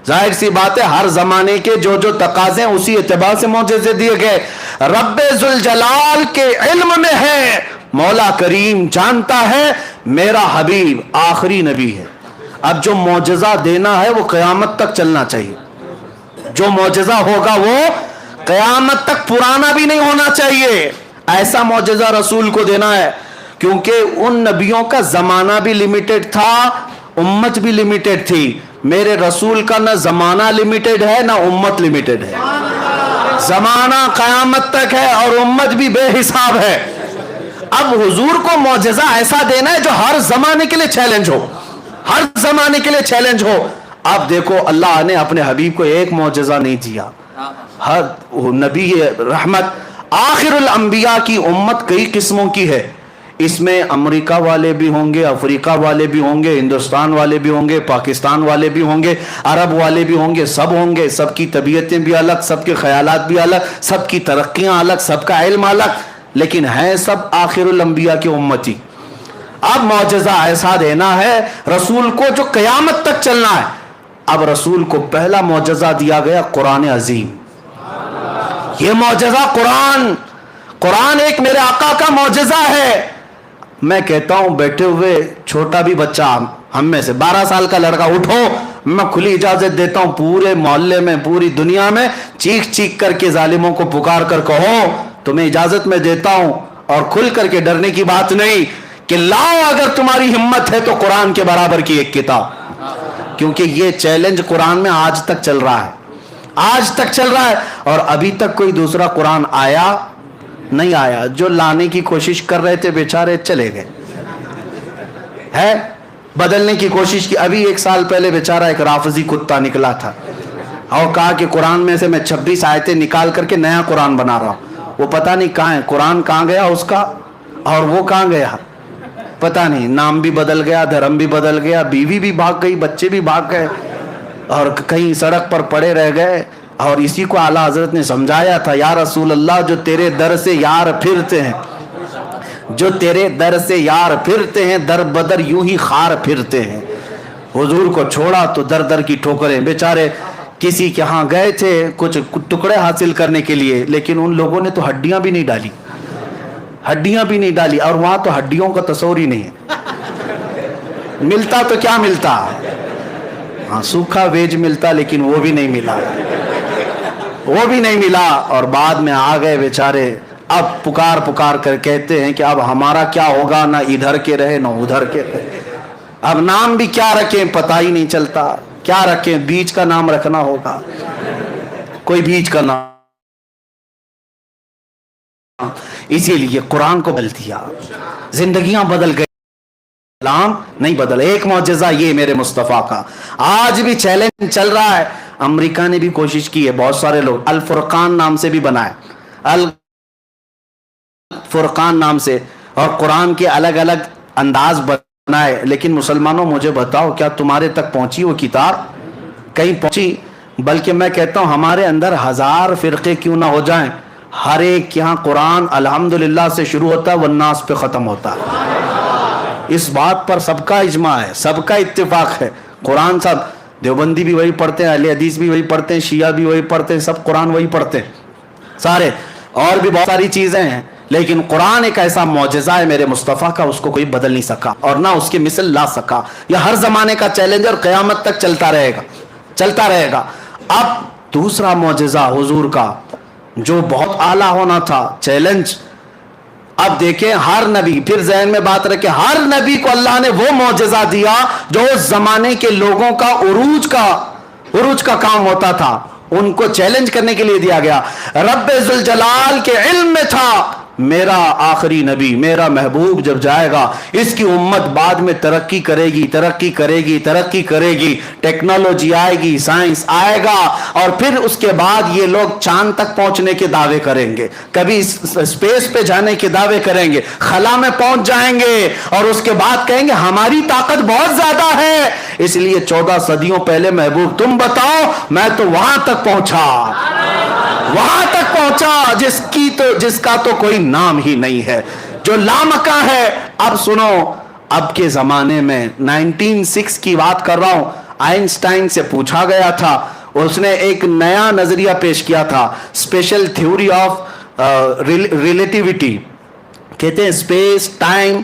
ظاہر سی بات ہے, ہر زمانے کے جو جو تقاضے ہیں اسی اعتبار سے معجزے دیے گئے. رب ذوالجلال کے علم میں ہے, مولا کریم جانتا ہے میرا حبیب آخری نبی ہے. اب جو معجزہ دینا ہے وہ قیامت تک چلنا چاہیے, جو معجزہ ہوگا وہ قیامت تک پرانا بھی نہیں ہونا چاہیے. ایسا معجزہ رسول کو دینا ہے, کیونکہ ان نبیوں کا زمانہ بھی لیمیٹڈ تھا, امت بھی لیمیٹڈ تھی. میرے رسول کا نہ زمانہ لیمیٹڈ ہے نہ امت لیمیٹڈ ہے. زمانہ قیامت تک ہے اور امت بھی بے حساب ہے. اب حضور کو معجزہ ایسا دینا ہے جو ہر زمانے کے لیے چیلنج ہو, ہر زمانے کے لیے چیلنج ہو. اب دیکھو, اللہ نے اپنے حبیب کو ایک معجزہ نہیں دیا, ہر نبی رحمت آخر الانبیاء کی امت کئی قسموں کی ہے. اس میں امریکہ والے بھی ہوں گے, افریقہ والے بھی ہوں گے, ہندوستان والے بھی ہوں گے, پاکستان والے بھی ہوں گے, عرب والے بھی ہوں گے, سب ہوں گے. سب کی طبیعتیں بھی الگ, سب کے خیالات بھی الگ, سب کی ترقیاں الگ, سب کا علم الگ, لیکن ہیں سب آخر الانبیاء کی امتی. اب معجزہ ایسا دینا ہے رسول کو جو قیامت تک چلنا ہے. اب رسول کو پہلا معجزہ دیا گیا قرآن عظیم. یہ معجزہ قرآن ایک میرے آقا کا معجزہ ہے. میں کہتا ہوں بیٹھے ہوئے چھوٹا بھی بچہ ہم میں سے 12 سال کا لڑکا اٹھو, میں کھلی اجازت دیتا ہوں پورے محلے میں پوری دنیا میں چیخ چیخ کر کے ظالموں کو پکار کر کہو, تمہیں اجازت میں دیتا ہوں, اور کھل کر کے ڈرنے کی بات نہیں کہ لاؤ اگر تمہاری ہمت ہے تو قرآن کے برابر کی ایک کتاب. کیونکہ یہ چیلنج قرآن میں آج تک چل رہا ہے, اور ابھی تک کوئی دوسرا قرآن نہیں آیا. جو لانے کی کوشش کر رہے تھے بیچارے چلے گئے, ہے بدلنے کی کوشش کی. ابھی 1 سال پہلے بیچارہ ایک رافضی کتا نکلا تھا اور کہا کہ قرآن میں سے میں 26 آیتیں نکال کر کے نیا قرآن بنا رہا ہوں. وہ پتہ نہیں کہاں ہے, قرآن کہاں گیا اس کا اور وہ کہاں گیا پتہ نہیں. نام بھی بدل گیا, دھرم بھی بدل گیا, بیوی بھی بھاگ گئی, بچے بھی بھاگ گئے, اور کہیں سڑک پر پڑے رہ گئے. اور اسی کو اعلیٰ حضرت نے سمجھایا تھا, یا رسول اللہ جو تیرے در سے یار پھرتے ہیں, جو تیرے در سے یار پھرتے ہیں, در بدر یوں ہی خار پھرتے ہیں. حضور کو چھوڑا تو در در کی ٹھوکریں. بیچارے کسی کے ہاں گئے تھے کچھ ٹکڑے حاصل کرنے کے لیے, لیکن ان لوگوں نے تو ہڈیاں بھی نہیں ڈالی, اور وہاں تو ہڈیوں کا تصور ہی نہیں ہے. ملتا تو کیا ملتا, ہاں سوکھا ویج ملتا, لیکن وہ بھی نہیں ملا. اور بعد میں آ گئے بیچارے. اب پکار کر کہتے ہیں کہ اب ہمارا کیا ہوگا, نہ ادھر کے رہے نہ ادھر کے رہے. اب نام بھی کیا رکھیں پتہ ہی نہیں چلتا, کیا رکھیں, بیج کا نام رکھنا ہوگا, کوئی بیج کا نام. اسی لیے قرآن کو بدل دیا, زندگیاں بدل گئی, اسلام نہیں بدل. ایک معجزہ یہ میرے مصطفیٰ کا. آج بھی چیلنج چل رہا ہے. امریکہ نے بھی کوشش کی ہے, بہت سارے لوگ الفرقان نام سے بھی بنائے, الفرقان نام سے, اور قرآن کے الگ الگ انداز بنائے. لیکن مسلمانوں مجھے بتاؤ, کیا تمہارے تک پہنچی وہ کتاب؟ کہیں پہنچی؟ بلکہ میں کہتا ہوں ہمارے اندر 1000 فرقے کیوں نہ ہو جائیں, ہر ایک یہاں قرآن الحمدللہ سے شروع ہوتا ہے والناس پہ ختم ہوتا ہے. اس بات پر سب کا اجماع ہے, سب کا اتفاق ہے. قرآن سب دیوبندی بھی وہی پڑھتے ہیں, اہل حدیث بھی وہی پڑھتے ہیں, شیعہ بھی وہی پڑھتے ہیں, سب قرآن وہی پڑھتے ہیں سارے. اور بھی بہت ساری چیزیں ہیں, لیکن قرآن ایک ایسا معجزہ ہے میرے مصطفیٰ کا, اس کو کوئی بدل نہیں سکا اور نہ اس کی مثل لا سکا. یہ ہر زمانے کا چیلنج اور قیامت تک چلتا رہے گا. اب دوسرا معجزہ حضور کا جو بہت اعلیٰ ہونا تھا, چیلنج. اب دیکھیں ہر نبی, پھر ذہن میں بات رکھیں, ہر نبی کو اللہ نے وہ معجزہ دیا جو اس زمانے کے لوگوں کا عروج کا کام ہوتا تھا, ان کو چیلنج کرنے کے لیے دیا گیا. رب ذوالجلال کے علم میں تھا میرا آخری نبی, میرا محبوب جب جائے گا اس کی امت بعد میں ترقی کرے گی, ٹیکنالوجی آئے گی, سائنس آئے گا, اور پھر اس کے بعد یہ لوگ چاند تک پہنچنے کے دعوے کریں گے, کبھی اسپیس پہ جانے کے دعوے کریں گے, خلا میں پہنچ جائیں گے, اور اس کے بعد کہیں گے ہماری طاقت بہت زیادہ ہے, اس لیے 14 صدیوں پہلے محبوب تم بتاؤ, میں تو وہاں تک پہنچا جس کا تو کوئی نام ہی نہیں ہے, جو لامکاں ہے. اب سنو, اب کے زمانے میں 1906 کی بات کر رہا ہوں, آئنسٹائن سے پوچھا گیا تھا, اس نے ایک نیا نظریہ پیش کیا تھا, اسپیشل تھیوری آف ریلیٹیوٹی. کہتے ہیں اسپیس, ٹائم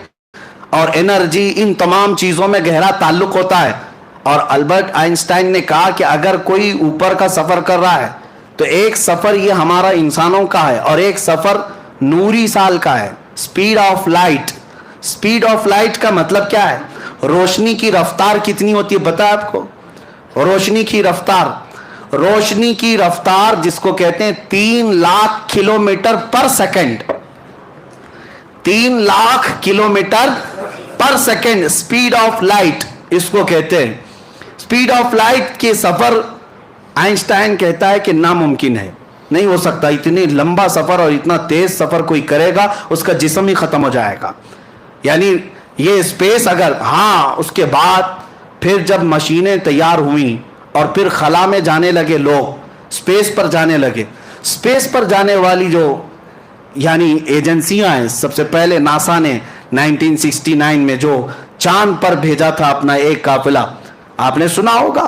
اور انرجی, ان تمام چیزوں میں گہرا تعلق ہوتا ہے. اور البرٹ آئنسٹائن نے کہا کہ اگر کوئی اوپر کا سفر کر رہا ہے تو ایک سفر یہ ہمارا انسانوں کا ہے, اور ایک سفر نوری سال کا ہے. سپیڈ آف لائٹ کا مطلب کیا ہے؟ روشنی کی رفتار کتنی ہوتی ہے پتہ ہے آپ کو؟ روشنی کی رفتار جس کو کہتے ہیں 3 lakh kilometre per second, 3 lakh kilometre per second speed of light اس کو کہتے ہیں. سپیڈ آف لائٹ کے سفر آئنسٹائن کہتا ہے کہ ناممکن ہے, نہیں ہو سکتا. اتنی لمبا سفر اور اتنا تیز سفر کوئی کرے گا اس کا جسم ہی ختم ہو جائے گا. یعنی یہ اسپیس اگر, ہاں اس کے بعد پھر جب مشینیں تیار ہوئیں اور پھر خلا میں جانے لگے لوگ, اسپیس پر جانے لگے, اسپیس پر جانے والی جو یعنی ایجنسیاں ہیں, سب سے پہلے ناسا نے 1969 میں جو چاند پر بھیجا تھا اپنا ایک قافلہ, آپ نے سنا ہوگا,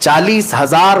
40,000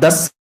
10